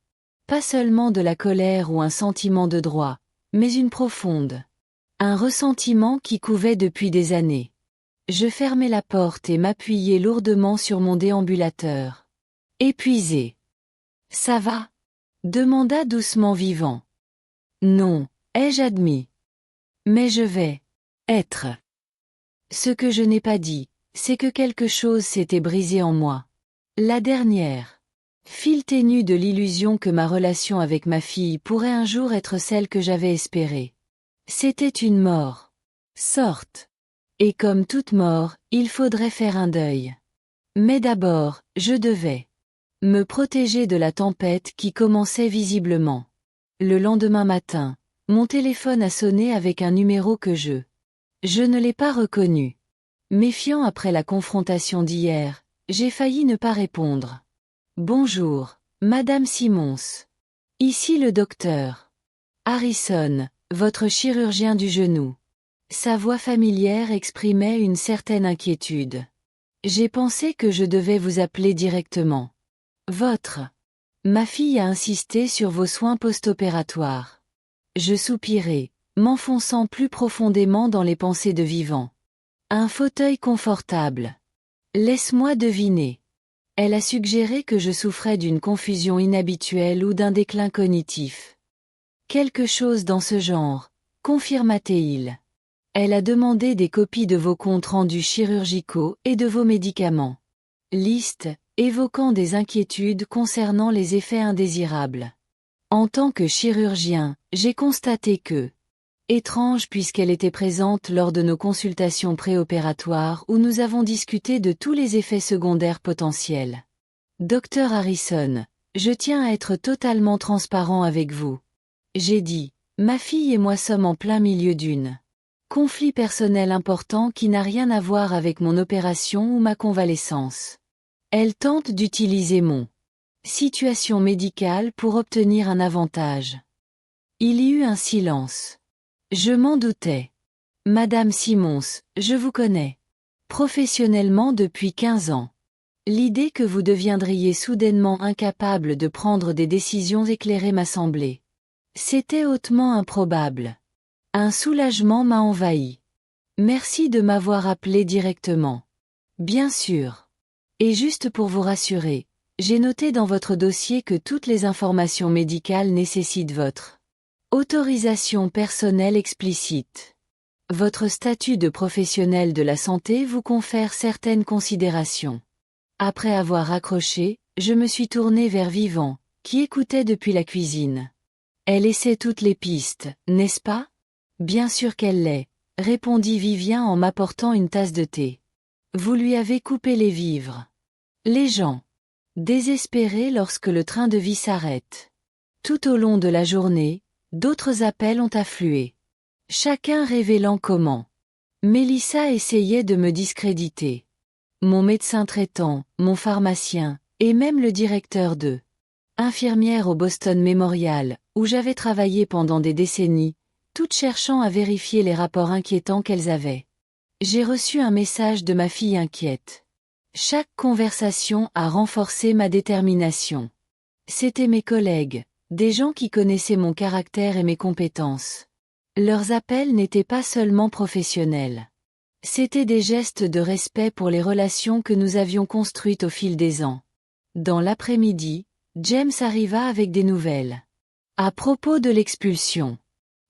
Pas seulement de la colère ou un sentiment de droit, mais une profonde. Un ressentiment qui couvait depuis des années. Je fermai la porte et m'appuyai lourdement sur mon déambulateur. Épuisé. Ça va? Demanda doucement Vivant. Non, ai-je admis. Mais je vais être. Ce que je n'ai pas dit, c'est que quelque chose s'était brisé en moi. La dernière. Fil ténu de l'illusion que ma relation avec ma fille pourrait un jour être celle que j'avais espérée. C'était une mort. Sorte. Et comme toute mort, il faudrait faire un deuil. Mais d'abord, je devais me protéger de la tempête qui commençait visiblement. Le lendemain matin, mon téléphone a sonné avec un numéro que je ne l'ai pas reconnu. Méfiant après la confrontation d'hier, j'ai failli ne pas répondre. Bonjour, Madame Simons. Ici le docteur Harrison, votre chirurgien du genou. Sa voix familière exprimait une certaine inquiétude. J'ai pensé que je devais vous appeler directement. Ma fille a insisté sur vos soins post-opératoires. Je soupirai, m'enfonçant plus profondément dans les pensées de Vivant. Un fauteuil confortable. Laisse-moi deviner. Elle a suggéré que je souffrais d'une confusion inhabituelle ou d'un déclin cognitif. Quelque chose dans ce genre, confirma-t-il. Elle a demandé des copies de vos comptes rendus chirurgicaux et de vos médicaments. Liste, évoquant des inquiétudes concernant les effets indésirables. En tant que chirurgien, j'ai constaté que, étrange puisqu'elle était présente lors de nos consultations préopératoires où nous avons discuté de tous les effets secondaires potentiels. Dr Harrison, je tiens à être totalement transparent avec vous. J'ai dit, ma fille et moi sommes en plein milieu d'une conflit personnel important qui n'a rien à voir avec mon opération ou ma convalescence. Elle tente d'utiliser mon situation médicale pour obtenir un avantage. Il y eut un silence. Je m'en doutais. Madame Simons, je vous connais professionnellement depuis 15 ans. L'idée que vous deviendriez soudainement incapable de prendre des décisions éclairées m'a semblé. C'était hautement improbable. Un soulagement m'a envahi. Merci de m'avoir appelé directement. Bien sûr. Et juste pour vous rassurer, j'ai noté dans votre dossier que toutes les informations médicales nécessitent votre autorisation personnelle explicite. Votre statut de professionnel de la santé vous confère certaines considérations. Après avoir raccroché, je me suis tournée vers Vivant, qui écoutait depuis la cuisine. Elle essaie toutes les pistes, n'est-ce pas? Bien sûr qu'elle l'est, répondit Vivien en m'apportant une tasse de thé. Vous lui avez coupé les vivres. Les gens. Désespérés lorsque le train de vie s'arrête. Tout au long de la journée, d'autres appels ont afflué. Chacun révélant comment. Mélissa essayait de me discréditer. Mon médecin traitant, mon pharmacien, et même le directeur de infirmière au Boston Memorial, où j'avais travaillé pendant des décennies, toutes cherchant à vérifier les rapports inquiétants qu'elles avaient. J'ai reçu un message de ma fille inquiète. Chaque conversation a renforcé ma détermination. C'étaient mes collègues, des gens qui connaissaient mon caractère et mes compétences. Leurs appels n'étaient pas seulement professionnels. C'étaient des gestes de respect pour les relations que nous avions construites au fil des ans. Dans l'après-midi, James arriva avec des nouvelles. À propos de l'expulsion.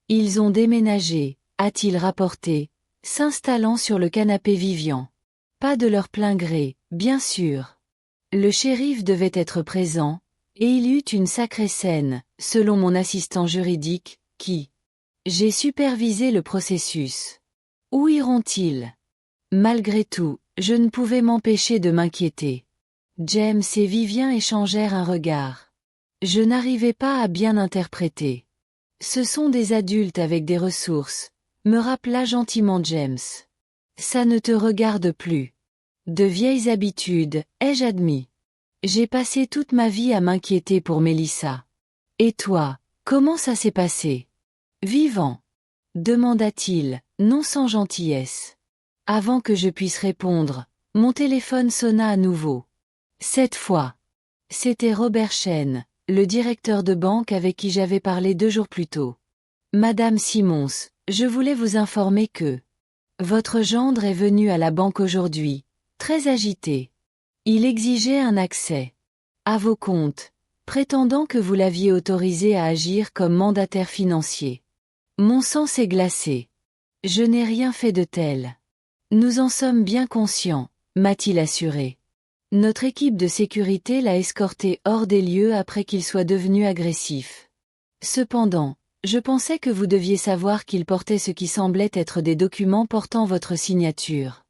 Ils ont déménagé, a-t-il rapporté, s'installant sur le canapé Vivian. Pas de leur plein gré, bien sûr. Le shérif devait être présent, et il y eut une sacrée scène, selon mon assistant juridique, qui. J'ai supervisé le processus. Où iront-ils? Malgré tout, je ne pouvais m'empêcher de m'inquiéter. James et Vivien échangèrent un regard. Je n'arrivais pas à bien interpréter. Ce sont des adultes avec des ressources, me rappela gentiment James. Ça ne te regarde plus. De vieilles habitudes, ai-je admis. J'ai passé toute ma vie à m'inquiéter pour Mélissa. Et toi, comment ça s'est passé? Vivant? Demanda-t-il, non sans gentillesse. Avant que je puisse répondre, mon téléphone sonna à nouveau. Cette fois, c'était Robert Chen, le directeur de banque avec qui j'avais parlé 2 jours plus tôt. Madame Simons, je voulais vous informer que votre gendre est venu à la banque aujourd'hui, très agité. Il exigeait un accès à vos comptes, prétendant que vous l'aviez autorisé à agir comme mandataire financier. Mon sang s'est glacé. Je n'ai rien fait de tel. Nous en sommes bien conscients, m'a-t-il assuré. Notre équipe de sécurité l'a escorté hors des lieux après qu'il soit devenu agressif. Cependant, je pensais que vous deviez savoir qu'il portait ce qui semblait être des documents portant votre signature.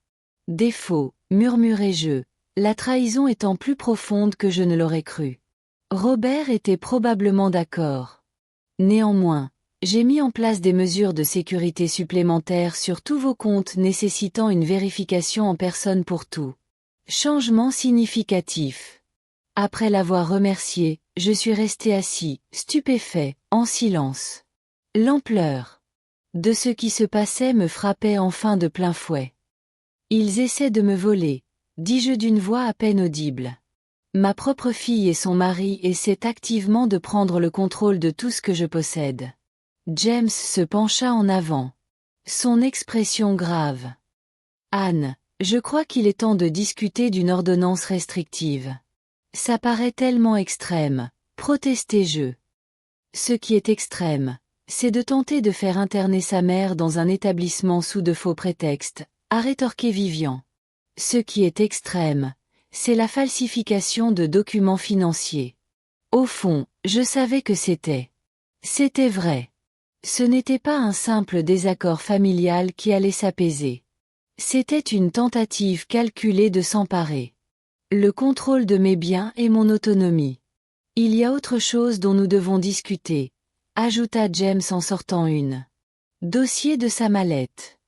Défaut, murmurai-je, la trahison étant plus profonde que je ne l'aurais cru. Robert était probablement d'accord. Néanmoins, j'ai mis en place des mesures de sécurité supplémentaires sur tous vos comptes nécessitant une vérification en personne pour tout changement significatif. Après l'avoir remercié, je suis resté assis, stupéfait, en silence. L'ampleur de ce qui se passait me frappait enfin de plein fouet. Ils essaient de me voler, dis-je d'une voix à peine audible. Ma propre fille et son mari essaient activement de prendre le contrôle de tout ce que je possède. James se pencha en avant. Son expression grave. Anne, je crois qu'il est temps de discuter d'une ordonnance restrictive. Ça paraît tellement extrême, protestai-je. Ce qui est extrême, c'est de tenter de faire interner sa mère dans un établissement sous de faux prétextes, a rétorqué Vivian. Ce qui est extrême, c'est la falsification de documents financiers. Au fond, je savais que c'était. C'était vrai. Ce n'était pas un simple désaccord familial qui allait s'apaiser. C'était une tentative calculée de s'emparer. Le contrôle de mes biens et mon autonomie. Il y a autre chose dont nous devons discuter, ajouta James en sortant une. Dossier de sa mallette.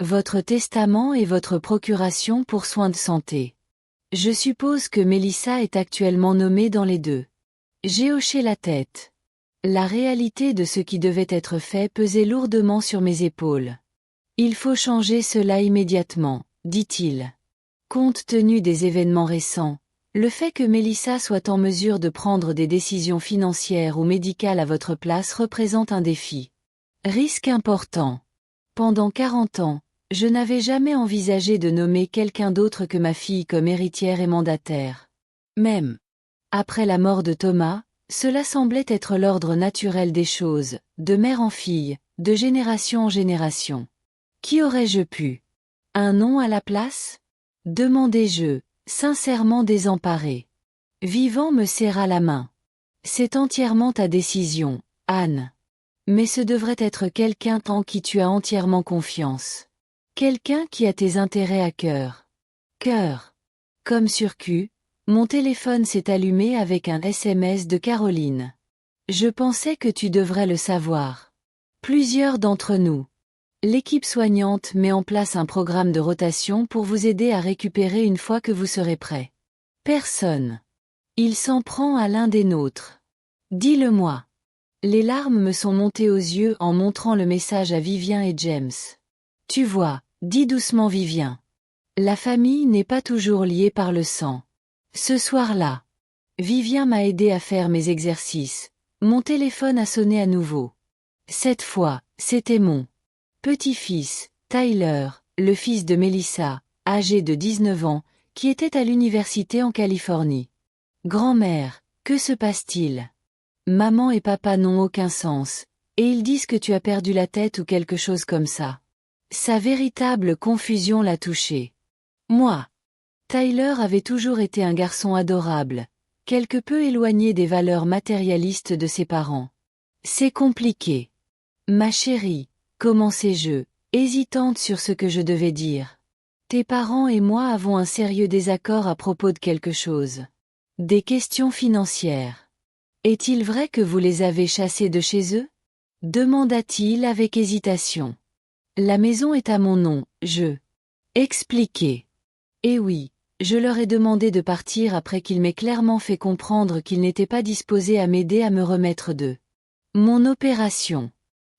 Votre testament et votre procuration pour soins de santé. Je suppose que Melissa est actuellement nommée dans les deux. J'ai hoché la tête. La réalité de ce qui devait être fait pesait lourdement sur mes épaules. Il faut changer cela immédiatement, dit-il. Compte tenu des événements récents, le fait que Melissa soit en mesure de prendre des décisions financières ou médicales à votre place représente un défi. Risque important. Pendant 40 ans, je n'avais jamais envisagé de nommer quelqu'un d'autre que ma fille comme héritière et mandataire. Même après la mort de Thomas, cela semblait être l'ordre naturel des choses, de mère en fille, de génération en génération. Qui aurais-je pu? Un nom à la place? Demandai-je, sincèrement désemparé. Vivant me serra la main. C'est entièrement ta décision, Anne. Mais ce devrait être quelqu'un en qui tu as entièrement confiance. Quelqu'un qui a tes intérêts à cœur. Cœur. Comme sur Q, mon téléphone s'est allumé avec un SMS de Caroline. Je pensais que tu devrais le savoir. Plusieurs d'entre nous. L'équipe soignante met en place un programme de rotation pour vous aider à récupérer une fois que vous serez prêt. Personne. Il s'en prend à l'un des nôtres. Dis-le-moi. Les larmes me sont montées aux yeux en montrant le message à Vivien et James. Tu vois, dit doucement Vivien. La famille n'est pas toujours liée par le sang. Ce soir-là, Vivien m'a aidé à faire mes exercices. Mon téléphone a sonné à nouveau. Cette fois, c'était mon petit-fils, Tyler, le fils de Melissa, âgé de 19 ans, qui était à l'université en Californie. Grand-mère, que se passe-t-il? Maman et papa n'ont aucun sens, et ils disent que tu as perdu la tête ou quelque chose comme ça. Sa véritable confusion l'a touché. Moi. Tyler avait toujours été un garçon adorable, quelque peu éloigné des valeurs matérialistes de ses parents. C'est compliqué. Ma chérie, commençai-je, hésitante sur ce que je devais dire. Tes parents et moi avons un sérieux désaccord à propos de quelque chose. Des questions financières. Est-il vrai que vous les avez chassés de chez eux? Demanda-t-il avec hésitation. La maison est à mon nom, je expliquai. Eh oui, je leur ai demandé de partir après qu'il m'ait clairement fait comprendre qu'il n'était pas disposé à m'aider à me remettre de mon opération.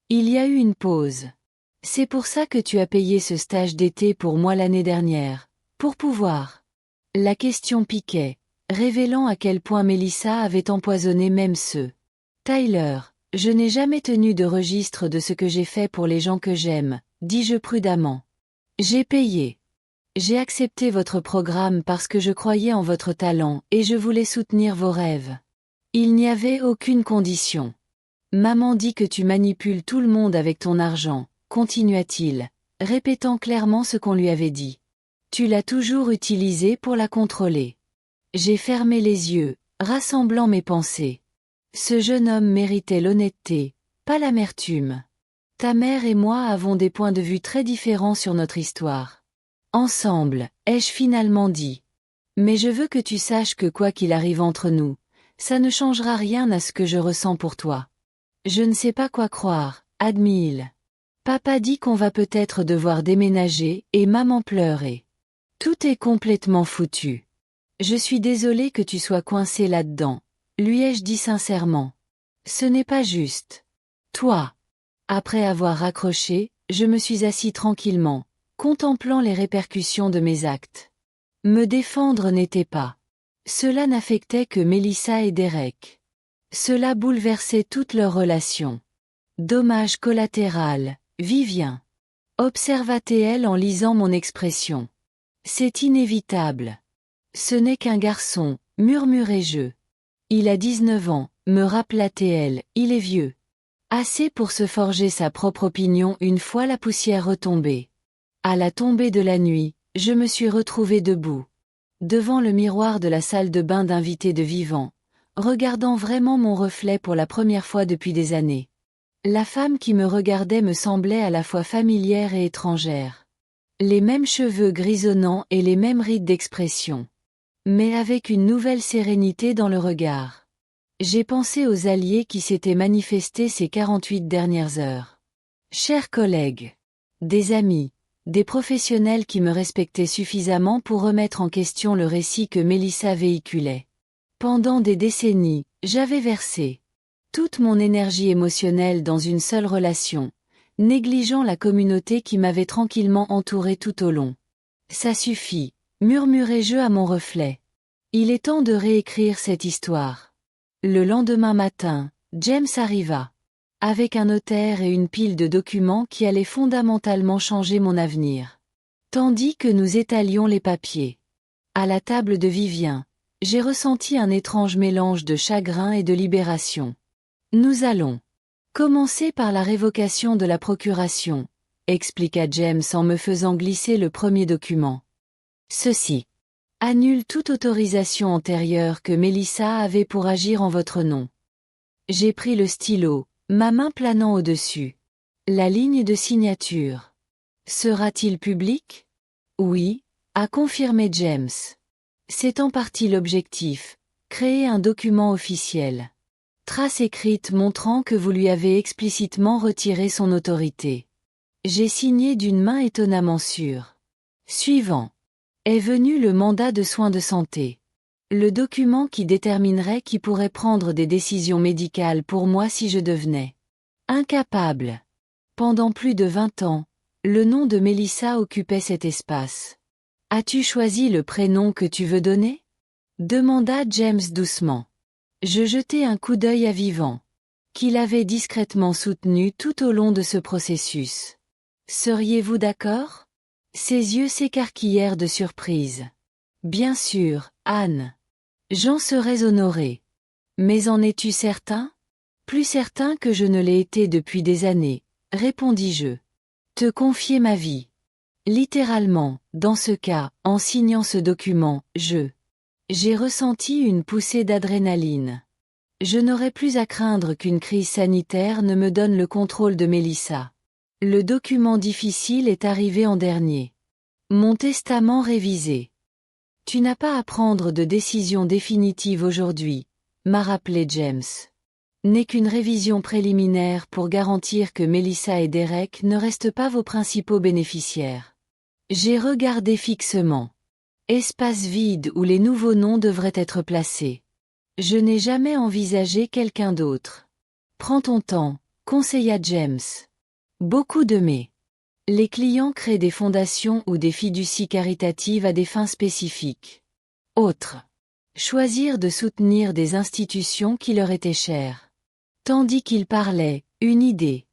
Il y a eu une pause. C'est pour ça que tu as payé ce stage d'été pour moi l'année dernière, pour pouvoir. La question piquait, révélant à quel point Melissa avait empoisonné même ceux. Tyler, je n'ai jamais tenu de registre de ce que j'ai fait pour les gens que j'aime, dis-je prudemment. J'ai payé. J'ai accepté votre programme parce que je croyais en votre talent et je voulais soutenir vos rêves. Il n'y avait aucune condition. Maman dit que tu manipules tout le monde avec ton argent, continua-t-il, répétant clairement ce qu'on lui avait dit. Tu l'as toujours utilisé pour la contrôler. J'ai fermé les yeux, rassemblant mes pensées. Ce jeune homme méritait l'honnêteté, pas l'amertume. Ta mère et moi avons des points de vue très différents sur notre histoire. Ensemble, ai-je finalement dit. Mais je veux que tu saches que quoi qu'il arrive entre nous, ça ne changera rien à ce que je ressens pour toi. Je ne sais pas quoi croire, admit-il. Papa dit qu'on va peut-être devoir déménager et maman pleurait. Tout est complètement foutu. Je suis désolée que tu sois coincé là-dedans, lui ai-je dit sincèrement. Ce n'est pas juste. Toi. Après avoir raccroché, je me suis assis tranquillement, contemplant les répercussions de mes actes. Me défendre n'était pas. Cela n'affectait que Melissa et Derek. Cela bouleversait toute leur relation. Dommage collatéral, Vivien. observa-t-elle en lisant mon expression. C'est inévitable. Ce n'est qu'un garçon, murmurai-je. Il a 19 ans, me rappela-t-elle, il est vieux. Assez pour se forger sa propre opinion une fois la poussière retombée. À la tombée de la nuit, je me suis retrouvée debout, devant le miroir de la salle de bain d'invités de Vivant, regardant vraiment mon reflet pour la première fois depuis des années. La femme qui me regardait me semblait à la fois familière et étrangère. Les mêmes cheveux grisonnants et les mêmes rides d'expression. Mais avec une nouvelle sérénité dans le regard. J'ai pensé aux alliés qui s'étaient manifestés ces 48 dernières heures. Chers collègues, des amis, des professionnels qui me respectaient suffisamment pour remettre en question le récit que Mélissa véhiculait. Pendant des décennies, j'avais versé toute mon énergie émotionnelle dans une seule relation, négligeant la communauté qui m'avait tranquillement entouré tout au long. Ça suffit, murmurai-je à mon reflet. Il est temps de réécrire cette histoire. Le lendemain matin, James arriva, avec un notaire et une pile de documents qui allaient fondamentalement changer mon avenir. Tandis que nous étalions les papiers. À la table de Vivien, j'ai ressenti un étrange mélange de chagrin et de libération. Nous allons commencer par la révocation de la procuration, expliqua James en me faisant glisser le premier document. Ceci annule toute autorisation antérieure que Mélissa avait pour agir en votre nom. J'ai pris le stylo, ma main planant au-dessus. La ligne de signature. Sera-t-il public? Oui, a confirmé James. C'est en partie l'objectif, créer un document officiel. Trace écrite montrant que vous lui avez explicitement retiré son autorité. J'ai signé d'une main étonnamment sûre. Suivant. Est venu le mandat de soins de santé. Le document qui déterminerait qui pourrait prendre des décisions médicales pour moi si je devenais incapable. Pendant plus de 20 ans, le nom de Mélissa occupait cet espace. As-tu choisi le prénom que tu veux donner? Demanda James doucement. Je jetai un coup d'œil à Vivant, qui l'avait discrètement soutenu tout au long de ce processus. Seriez-vous d'accord? Ses yeux s'écarquillèrent de surprise. Bien sûr, Anne. J'en serais honoré. Mais en es-tu certain? Plus certain que je ne l'ai été depuis des années, répondis-je. Te confier ma vie. Littéralement, dans ce cas, en signant ce document, j'ai ressenti une poussée d'adrénaline. Je n'aurais plus à craindre qu'une crise sanitaire ne me donne le contrôle de Mélissa. Le document difficile est arrivé en dernier. Mon testament révisé. Tu n'as pas à prendre de décision définitive aujourd'hui, m'a rappelé James. N'est qu'une révision préliminaire pour garantir que Mélissa et Derek ne restent pas vos principaux bénéficiaires. J'ai regardé fixement. Espace vide où les nouveaux noms devraient être placés. Je n'ai jamais envisagé quelqu'un d'autre. Prends ton temps, conseilla James. Beaucoup de les clients créent des fondations ou des fiducies caritatives à des fins spécifiques. Autre. Choisir de soutenir des institutions qui leur étaient chères. Tandis qu'il parlait, une idée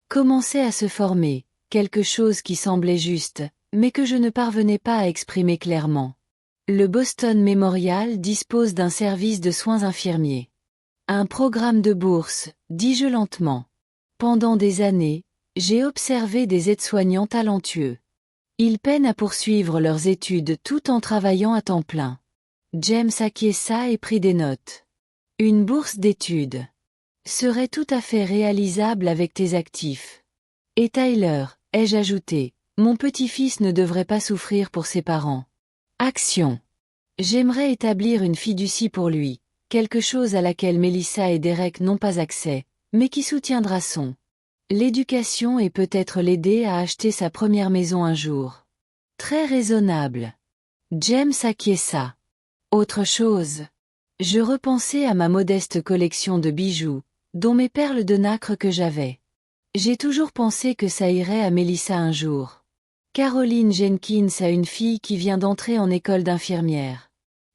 commençait à se former, quelque chose qui semblait juste, mais que je ne parvenais pas à exprimer clairement. Le Boston Memorial dispose d'un service de soins infirmiers. Un programme de bourse, dis-je lentement. Pendant des années, j'ai observé des aides-soignants talentueux. Ils peinent à poursuivre leurs études tout en travaillant à temps plein. James acquiesça et prit des notes. Une bourse d'études serait tout à fait réalisable avec tes actifs. Et Tyler, ai-je ajouté, mon petit-fils ne devrait pas souffrir pour ses parents. Action. J'aimerais établir une fiducie pour lui, quelque chose à laquelle Mélissa et Derek n'ont pas accès, mais qui soutiendra l'éducation et peut-être l'aider à acheter sa première maison un jour. Très raisonnable. James acquiesça. Autre chose. Je repensais à ma modeste collection de bijoux, dont mes perles de nacre que j'avais. J'ai toujours pensé que ça irait à Mélissa un jour. Caroline Jenkins a une fille qui vient d'entrer en école d'infirmière.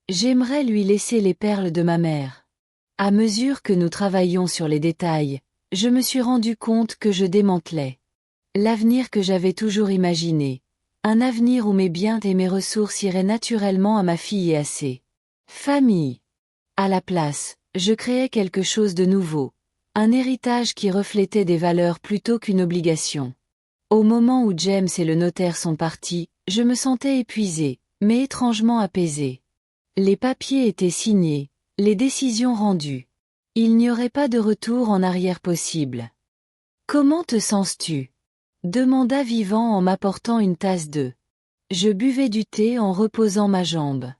J'aimerais lui laisser les perles de ma mère. À mesure que nous travaillions sur les détails, je me suis rendu compte que je démantelais L'avenir que j'avais toujours imaginé. Un avenir où mes biens et mes ressources iraient naturellement à ma fille et à ses familles. À la place, je créais quelque chose de nouveau. Un héritage qui reflétait des valeurs plutôt qu'une obligation. Au moment où James et le notaire sont partis, je me sentais épuisée, mais étrangement apaisée. Les papiers étaient signés, les décisions rendues. Il n'y aurait pas de retour en arrière possible. Comment te sens-tu? Demanda Vivant en m'apportant une tasse de. Je buvais du thé en reposant ma jambe.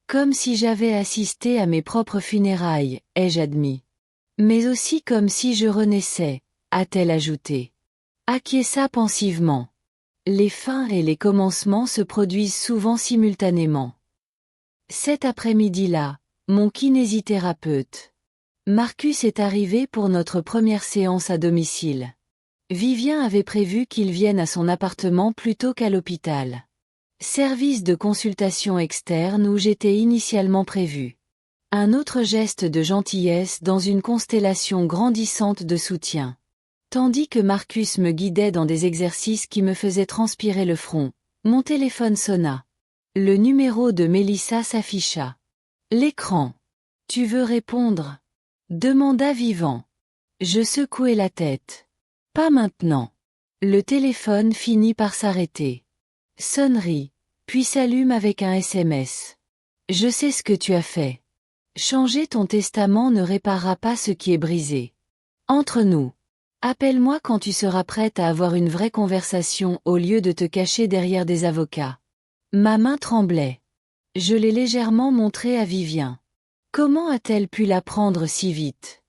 Comme si j'avais assisté à mes propres funérailles, ai-je admis. Mais aussi comme si je renaissais, a-t-elle ajouté. Acquiesça pensivement. Les fins et les commencements se produisent souvent simultanément. Cet après-midi-là, mon kinésithérapeute. Marcus est arrivé pour notre première séance à domicile. Vivien avait prévu qu'il vienne à son appartement plutôt qu'à l'hôpital. Service de consultation externe où j'étais initialement prévu. Un autre geste de gentillesse dans une constellation grandissante de soutien. Tandis que Marcus me guidait dans des exercices qui me faisaient transpirer le front, mon téléphone sonna. Le numéro de Mélissa s'afficha. L'écran. Tu veux répondre? Demanda Vivant. Je secouai la tête. Pas maintenant. Le téléphone finit par s'arrêter. Sonnerie, puis s'allume avec un SMS. Je sais ce que tu as fait. Changer ton testament ne réparera pas ce qui est brisé. Entre nous. Appelle-moi quand tu seras prête à avoir une vraie conversation au lieu de te cacher derrière des avocats. Ma main tremblait. Je l'ai légèrement montrée à Vivien. Comment a-t-elle pu la prendre si vite?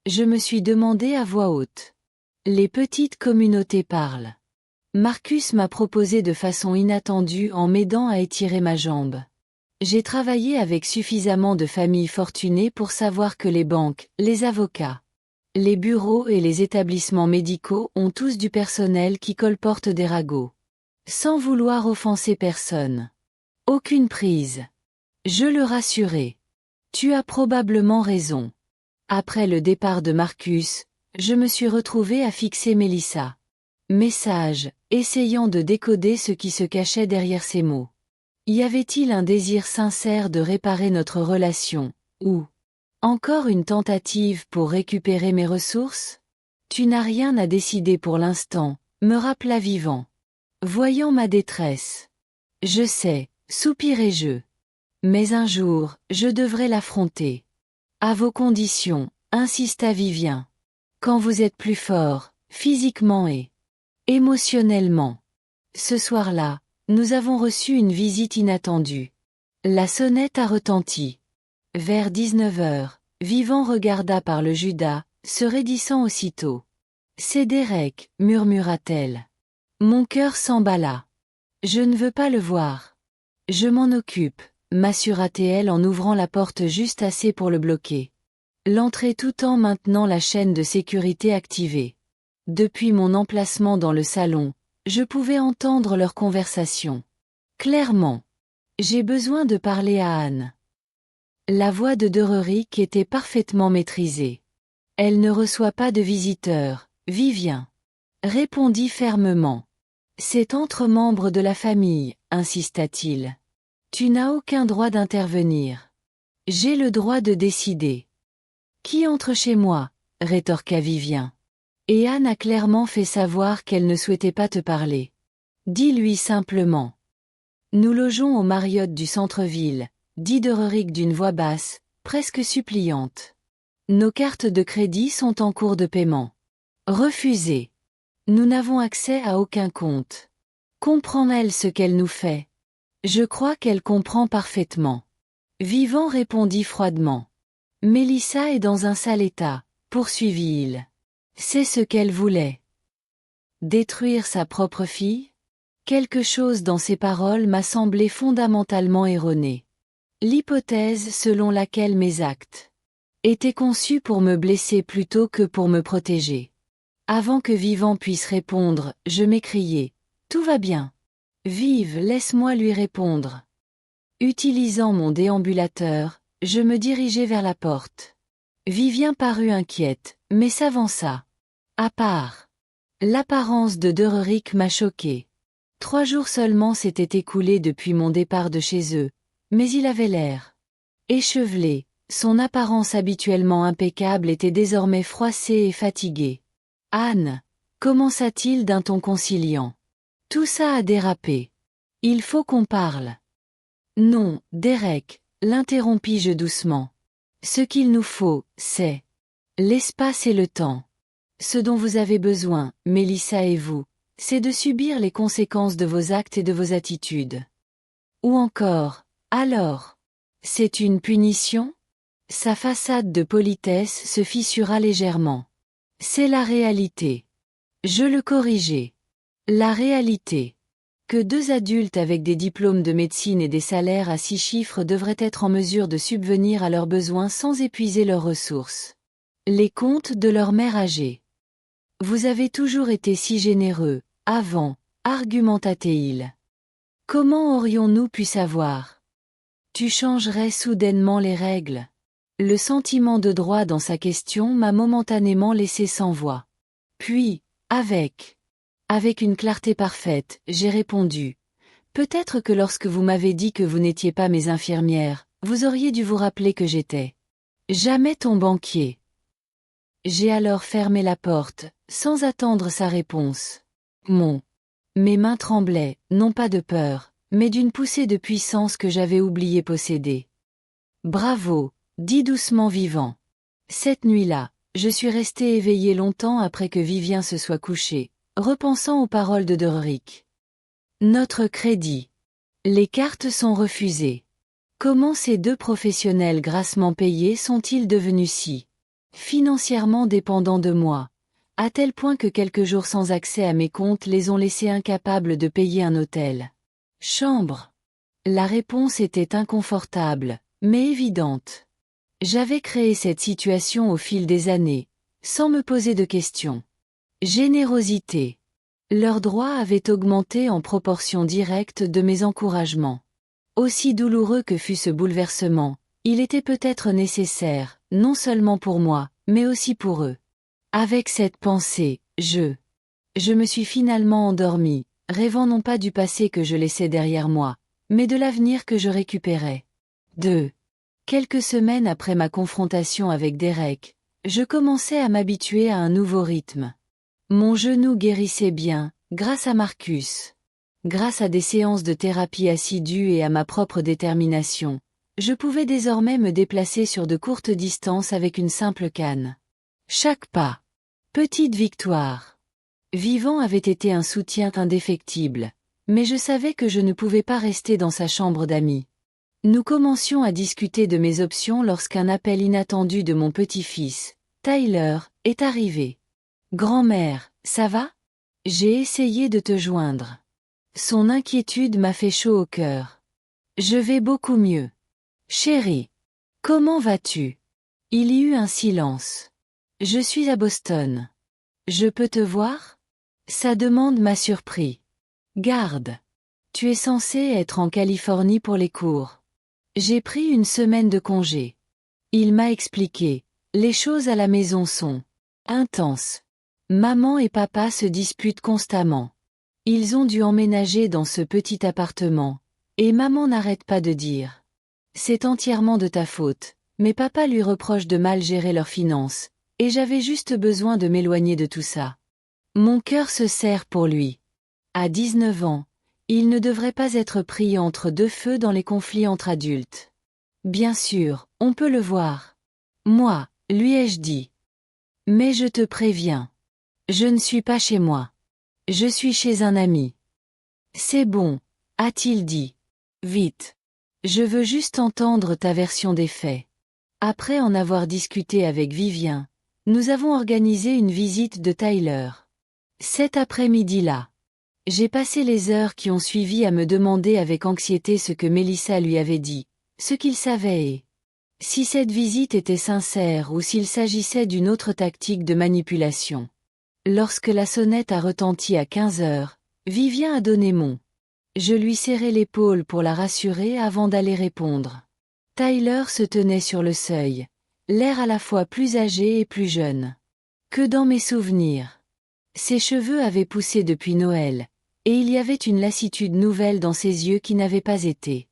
Je me suis demandé à voix haute. Les petites communautés parlent. Marcus m'a proposé de façon inattendue en m'aidant à étirer ma jambe. J'ai travaillé avec suffisamment de familles fortunées pour savoir que les banques, les avocats, les bureaux et les établissements médicaux ont tous du personnel qui colporte des ragots. Sans vouloir offenser personne. Aucune prise. Je le rassurai. Tu as probablement raison. Après le départ de Marcus, je me suis retrouvée à fixer Mélissa. Message, essayant de décoder ce qui se cachait derrière ces mots. Y avait-il un désir sincère de réparer notre relation, ou encore une tentative pour récupérer mes ressources? Tu n'as rien à décider pour l'instant, me rappela Vivant. Voyant ma détresse. Je sais, soupirai-je. Mais un jour, je devrais l'affronter. À vos conditions, insista Vivien. Quand vous êtes plus fort, physiquement et émotionnellement. Ce soir-là, nous avons reçu une visite inattendue. La sonnette a retenti. Vers 19 heures, Vivant regarda par le Judas, se raidissant aussitôt. C'est Derek, murmura-t-elle. Mon cœur s'emballa. Je ne veux pas le voir. Je m'en occupe, m'assura-t-elle en ouvrant la porte juste assez pour le bloquer. L'entrée tout en maintenant la chaîne de sécurité activée. Depuis mon emplacement dans le salon, je pouvais entendre leur conversation. Clairement. J'ai besoin de parler à Anne. La voix de Dereric était parfaitement maîtrisée. Elle ne reçoit pas de visiteurs, Vivien. Répondit fermement. C'est entre membres de la famille, insista-t-il. Tu n'as aucun droit d'intervenir. J'ai le droit de décider. Qui entre chez moi? Rétorqua Vivien. Et Anne a clairement fait savoir qu'elle ne souhaitait pas te parler. Dis-lui simplement. Nous logeons au Marriott du centre-ville, dit Dereric d'une voix basse, presque suppliante. Nos cartes de crédit sont en cours de paiement. Refusées. Nous n'avons accès à aucun compte. Comprend-elle ce qu'elle nous fait? Je crois qu'elle comprend parfaitement. Vivant répondit froidement. Mélissa est dans un sale état, poursuivit-il. C'est ce qu'elle voulait. Détruire sa propre fille? Quelque chose dans ces paroles m'a semblé fondamentalement erroné. L'hypothèse selon laquelle mes actes étaient conçus pour me blesser plutôt que pour me protéger. Avant que Vivant puisse répondre, je m'écriai. Tout va bien. Vive, laisse-moi lui répondre. Utilisant mon déambulateur, je me dirigeai vers la porte. Vivien parut inquiète, mais s'avança. À part. L'apparence de Dererick m'a choqué. 3 jours seulement s'étaient écoulés depuis mon départ de chez eux, mais il avait l'air échevelé, son apparence habituellement impeccable était désormais froissée et fatiguée. « Anne !» commença-t-il d'un ton conciliant. « Tout ça a dérapé. Il faut qu'on parle. » « Non, Derek, l'interrompis-je doucement. Ce qu'il nous faut, c'est l'espace et le temps. Ce dont vous avez besoin, Mélissa et vous, c'est de subir les conséquences de vos actes et de vos attitudes. Ou encore, alors, c'est une punition ? Sa façade de politesse se fissura légèrement. C'est la réalité. Je le corrigeai. La réalité. Que 2 adultes avec des diplômes de médecine et des salaires à 6 chiffres devraient être en mesure de subvenir à leurs besoins sans épuiser leurs ressources. Les comptes de leur mère âgée. Vous avez toujours été si généreux, avant, argumenta-t-il. Comment aurions-nous pu savoir ? Tu changerais soudainement les règles. Le sentiment de droit dans sa question m'a momentanément laissé sans voix. Puis, avec une clarté parfaite, j'ai répondu. Peut-être que lorsque vous m'avez dit que vous n'étiez pas mes infirmières, vous auriez dû vous rappeler que j'étais jamais ton banquier. J'ai alors fermé la porte, sans attendre sa réponse. Mes mains tremblaient, non pas de peur, mais d'une poussée de puissance que j'avais oublié posséder. Bravo, dit doucement Vivant. Cette nuit-là, je suis resté éveillé longtemps après que Vivien se soit couché, repensant aux paroles de Dererick. Notre crédit. Les cartes sont refusées. Comment ces 2 professionnels grassement payés sont-ils devenus si financièrement dépendants de moi, à tel point que quelques jours sans accès à mes comptes les ont laissés incapables de payer un hôtel. Chambre. La réponse était inconfortable, mais évidente. J'avais créé cette situation au fil des années, sans me poser de questions. Générosité. Leurs droits avaient augmenté en proportion directe de mes encouragements. Aussi douloureux que fut ce bouleversement, il était peut-être nécessaire, non seulement pour moi, mais aussi pour eux. Avec cette pensée, je me suis finalement endormi, rêvant non pas du passé que je laissais derrière moi, mais de l'avenir que je récupérais. Quelques semaines après ma confrontation avec Derek, je commençais à m'habituer à un nouveau rythme. Mon genou guérissait bien, grâce à Marcus. Grâce à des séances de thérapie assidues et à ma propre détermination, je pouvais désormais me déplacer sur de courtes distances avec une simple canne. Chaque pas. Petite victoire. Vivant avait été un soutien indéfectible, mais je savais que je ne pouvais pas rester dans sa chambre d'amis. Nous commencions à discuter de mes options lorsqu'un appel inattendu de mon petit-fils, Tyler, est arrivé. « Grand-mère, ça va ? J'ai essayé de te joindre. » Son inquiétude m'a fait chaud au cœur. « Je vais beaucoup mieux. Chérie, comment vas-tu ? » Il y eut un silence. « Je suis à Boston. Je peux te voir ? » Sa demande m'a surpris. « Garde. Tu es censé être en Californie pour les cours. » J'ai pris une semaine de congé. Il m'a expliqué. Les choses à la maison sont intenses. Maman et papa se disputent constamment. Ils ont dû emménager dans ce petit appartement, et maman n'arrête pas de dire. C'est entièrement de ta faute, mais papa lui reproche de mal gérer leurs finances, et j'avais juste besoin de m'éloigner de tout ça. Mon cœur se serre pour lui. À 19 ans, il ne devrait pas être pris entre 2 feux dans les conflits entre adultes. Bien sûr, on peut le voir. Moi, lui ai-je dit. Mais je te préviens. Je ne suis pas chez moi. Je suis chez un ami. C'est bon, a-t-il dit. Vite. Je veux juste entendre ta version des faits. Après en avoir discuté avec Vivien, nous avons organisé une visite de Tyler. Cet après-midi-là, j'ai passé les heures qui ont suivi à me demander avec anxiété ce que Mélissa lui avait dit, ce qu'il savait et si cette visite était sincère ou s'il s'agissait d'une autre tactique de manipulation. Lorsque la sonnette a retenti à 15 heures, Vivien a donné mon. Je lui serrai l'épaule pour la rassurer avant d'aller répondre. Tyler se tenait sur le seuil, l'air à la fois plus âgé et plus jeune que dans mes souvenirs. Ses cheveux avaient poussé depuis Noël, et il y avait une lassitude nouvelle dans ses yeux qui n'avait pas été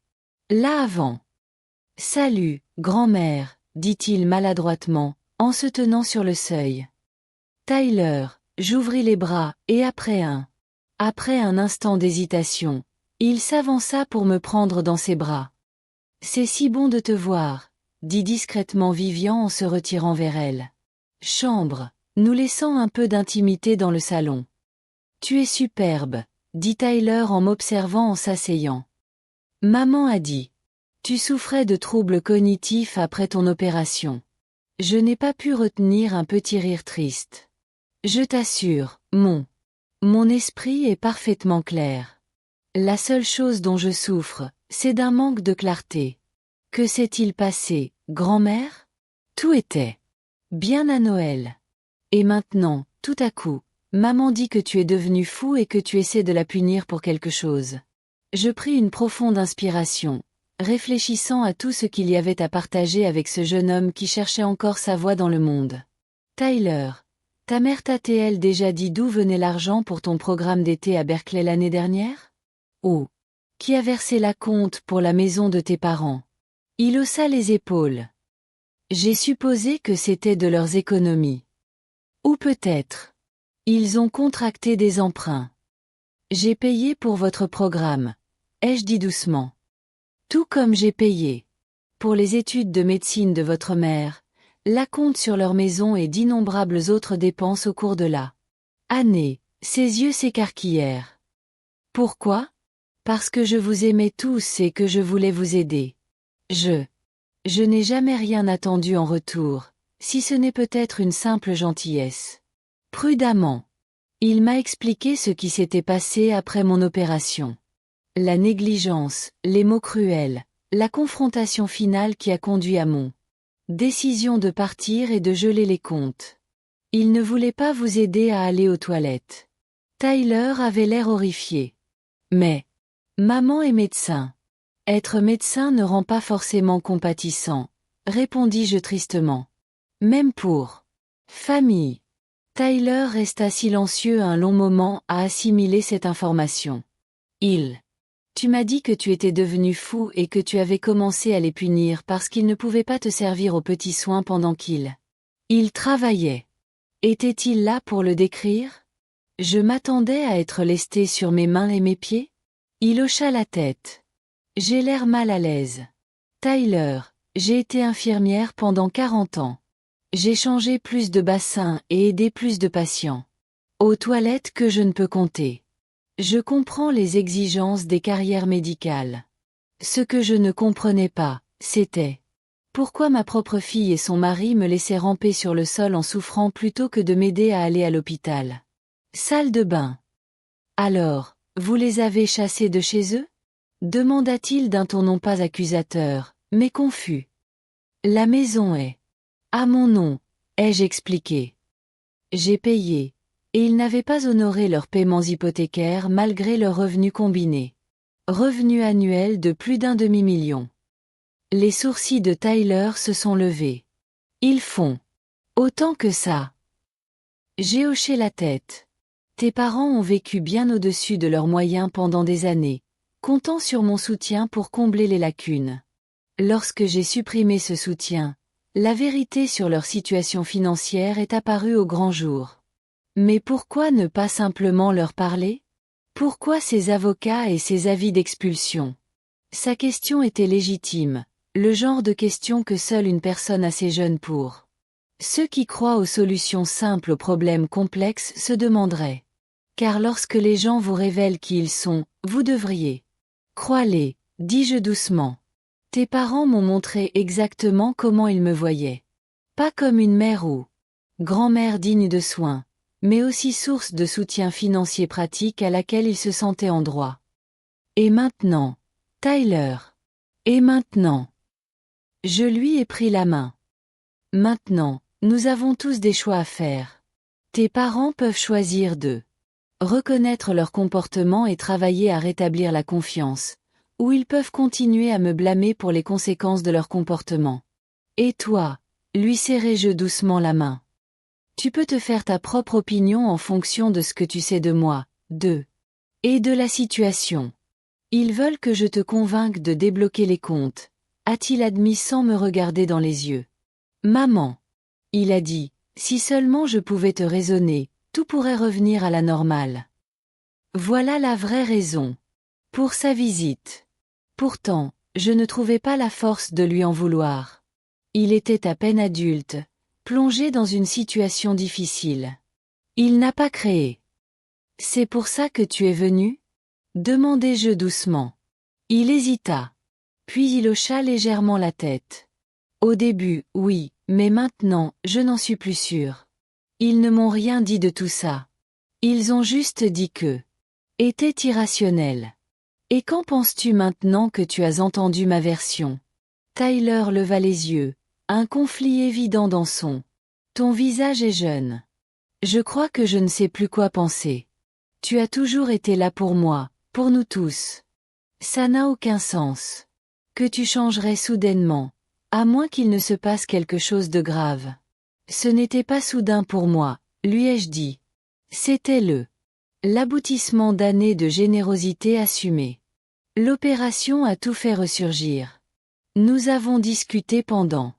là avant. Salut, grand-mère, dit-il maladroitement, en se tenant sur le seuil. Tyler, j'ouvris les bras, et après un instant d'hésitation, il s'avança pour me prendre dans ses bras. C'est si bon de te voir, dit discrètement Vivian en se retirant vers elle. Chambre, nous laissant un peu d'intimité dans le salon. Tu es superbe, dit Tyler en m'observant en s'asseyant. Maman a dit. Tu souffrais de troubles cognitifs après ton opération. Je n'ai pas pu retenir un petit rire triste. Je t'assure, mon esprit est parfaitement clair. La seule chose dont je souffre, c'est d'un manque de clarté. Que s'est-il passé, grand-mère? Tout était bien à Noël. Et maintenant, tout à coup, maman dit que tu es devenu fou et que tu essaies de la punir pour quelque chose. Je pris une profonde inspiration, réfléchissant à tout ce qu'il y avait à partager avec ce jeune homme qui cherchait encore sa voie dans le monde. Tyler, ta mère t'a-t-elle déjà dit d'où venait l'argent pour ton programme d'été à Berkeley l'année dernière? Ou qui a versé la compte pour la maison de tes parents? Il haussa les épaules. J'ai supposé que c'était de leurs économies. Ou peut-être. Ils ont contracté des emprunts. J'ai payé pour votre programme, ai-je dit doucement. Tout comme j'ai payé pour les études de médecine de votre mère, l'acompte sur leur maison et d'innombrables autres dépenses au cours de la année. Ses yeux s'écarquillèrent. Pourquoi? Parce que je vous aimais tous et que je voulais vous aider. Je n'ai jamais rien attendu en retour, si ce n'est peut-être une simple gentillesse. Prudemment. Il m'a expliqué ce qui s'était passé après mon opération. La négligence, les mots cruels, la confrontation finale qui a conduit à mon décision de partir et de geler les comptes. Il ne voulait pas vous aider à aller aux toilettes. Tyler avait l'air horrifié. Mais maman est médecin. Être médecin ne rend pas forcément compatissant, répondis-je tristement. Même pour famille. Tyler resta silencieux un long moment à assimiler cette information. Tu m'as dit que tu étais devenu fou et que tu avais commencé à les punir parce qu'ils ne pouvaient pas te servir aux petits soins pendant qu'ils travaillaient. Était-il là pour le décrire? Je m'attendais à être lesté sur mes mains et mes pieds? Il hocha la tête. J'ai l'air mal à l'aise. Tyler, j'ai été infirmière pendant 40 ans. J'ai changé plus de bassins et aidé plus de patients aux toilettes que je ne peux compter. Je comprends les exigences des carrières médicales. Ce que je ne comprenais pas, c'était pourquoi ma propre fille et son mari me laissaient ramper sur le sol en souffrant plutôt que de m'aider à aller à l'hôpital. Salle de bain. Alors, vous les avez chassés de chez eux? Demanda-t-il d'un ton non pas accusateur, mais confus. La maison est à mon nom, ai-je expliqué. J'ai payé. Et ils n'avaient pas honoré leurs paiements hypothécaires malgré leurs revenus combinés. Revenus annuels de plus d'un demi-million. Les sourcils de Tyler se sont levés. Ils font autant que ça. J'ai hoché la tête. Tes parents ont vécu bien au-dessus de leurs moyens pendant des années, comptant sur mon soutien pour combler les lacunes. Lorsque j'ai supprimé ce soutien, la vérité sur leur situation financière est apparue au grand jour. Mais pourquoi ne pas simplement leur parler? Pourquoi ces avocats et ces avis d'expulsion? Sa question était légitime, le genre de question que seule une personne assez jeune pour. Ceux qui croient aux solutions simples aux problèmes complexes se demanderaient. Car lorsque les gens vous révèlent qui ils sont, vous devriez. Crois-les, dis-je doucement. Tes parents m'ont montré exactement comment ils me voyaient. Pas comme une mère ou grand-mère digne de soins, mais aussi source de soutien financier pratique à laquelle il se sentait en droit. Et maintenant, Tyler. Et maintenant. Je lui ai pris la main. Maintenant, nous avons tous des choix à faire. Tes parents peuvent choisir de reconnaître leur comportement et travailler à rétablir la confiance, ou ils peuvent continuer à me blâmer pour les conséquences de leur comportement. Et toi, lui serrai-je doucement la main. Tu peux te faire ta propre opinion en fonction de ce que tu sais de moi, et de la situation. Ils veulent que je te convainque de débloquer les comptes, a-t-il admis sans me regarder dans les yeux. Maman. Il a dit, si seulement je pouvais te raisonner, tout pourrait revenir à la normale. Voilà la vraie raison. Pour sa visite. Pourtant, je ne trouvais pas la force de lui en vouloir. Il était à peine adulte, plongé dans une situation difficile. Il n'a pas créé. C'est pour ça que tu es venu? Demandai-je doucement. Il hésita. Puis il hocha légèrement la tête. Au début, oui, mais maintenant, je n'en suis plus sûre. Ils ne m'ont rien dit de tout ça. Ils ont juste dit que était irrationnel. Et qu'en penses-tu maintenant que tu as entendu ma version? Tyler leva les yeux, un conflit évident dans son. Ton visage est jeune. Je crois que je ne sais plus quoi penser. Tu as toujours été là pour moi, pour nous tous. Ça n'a aucun sens. Que tu changerais soudainement, à moins qu'il ne se passe quelque chose de grave. Ce n'était pas soudain pour moi, lui ai-je dit. C'était l'aboutissement d'années de générosité assumée. L'opération a tout fait ressurgir. Nous avons discuté pendant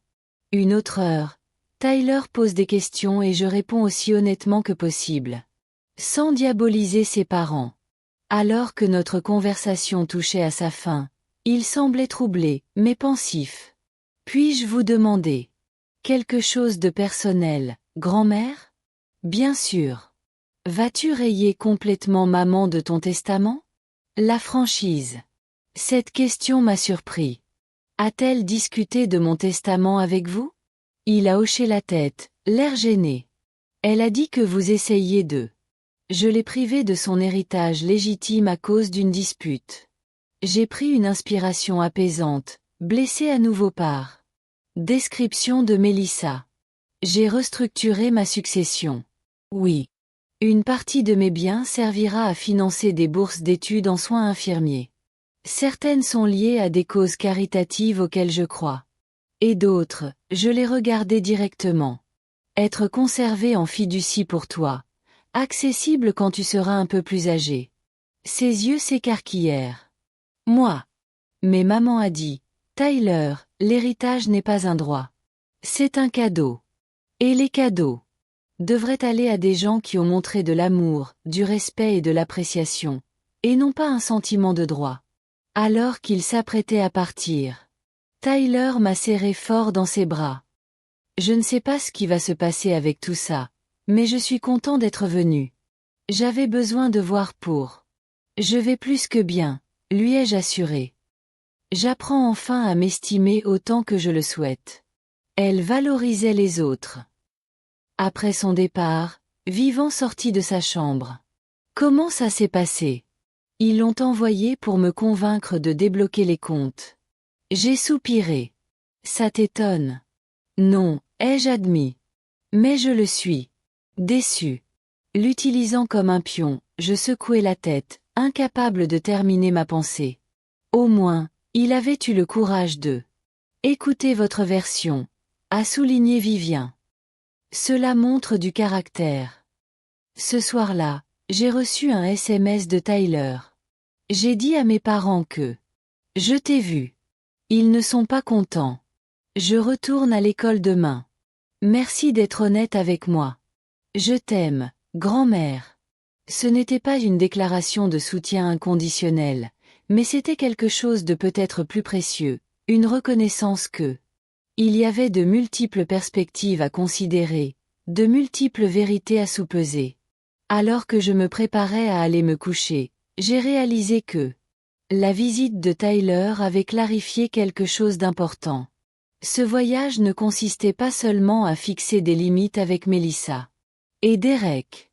une autre heure. Tyler pose des questions et je réponds aussi honnêtement que possible. Sans diaboliser ses parents. Alors que notre conversation touchait à sa fin, il semblait troublé, mais pensif. Puis-je vous demander quelque chose de personnel, grand-mère? Bien sûr. Vas-tu rayer complètement maman de ton testament? La franchise. Cette question m'a surpris. A-t-elle discuté de mon testament avec vous? Il a hoché la tête, l'air gêné. Elle a dit que vous essayiez de. Je l'ai privé de son héritage légitime à cause d'une dispute. J'ai pris une inspiration apaisante, blessé à nouveau par. Description de Mélissa. J'ai restructuré ma succession. Oui. Une partie de mes biens servira à financer des bourses d'études en soins infirmiers. Certaines sont liées à des causes caritatives auxquelles je crois. Et d'autres, je les regardais directement. Être conservé en fiducie pour toi. Accessible quand tu seras un peu plus âgé. Ses yeux s'écarquillèrent. Moi. Mais maman a dit, Tyler, l'héritage n'est pas un droit. C'est un cadeau. Et les cadeaux devraient aller à des gens qui ont montré de l'amour, du respect et de l'appréciation, et non pas un sentiment de droit. Alors qu'il s'apprêtait à partir, Tyler m'a serré fort dans ses bras. Je ne sais pas ce qui va se passer avec tout ça, mais je suis content d'être venu. J'avais besoin de voir pour. Je vais plus que bien, lui ai-je assuré. J'apprends enfin à m'estimer autant que je le souhaite. Elle valorisait les autres. Après son départ, Vivant sortit de sa chambre. Comment ça s'est passé? Ils l'ont envoyé pour me convaincre de débloquer les comptes. J'ai soupiré. Ça t'étonne? Non, ai-je admis. Mais je le suis. Déçu. L'utilisant comme un pion, je secouai la tête, incapable de terminer ma pensée. Au moins, il avait eu le courage de. Écoutez votre version, a souligné Vivien. Cela montre du caractère. Ce soir-là, j'ai reçu un SMS de Tyler. J'ai dit à mes parents que. Je t'ai vu. Ils ne sont pas contents. Je retourne à l'école demain. Merci d'être honnête avec moi. Je t'aime, grand-mère. Ce n'était pas une déclaration de soutien inconditionnel, mais c'était quelque chose de peut-être plus précieux, une reconnaissance que. Il y avait de multiples perspectives à considérer, de multiples vérités à soupeser. Alors que je me préparais à aller me coucher, j'ai réalisé que. La visite de Tyler avait clarifié quelque chose d'important. Ce voyage ne consistait pas seulement à fixer des limites avec Mélissa et Derek.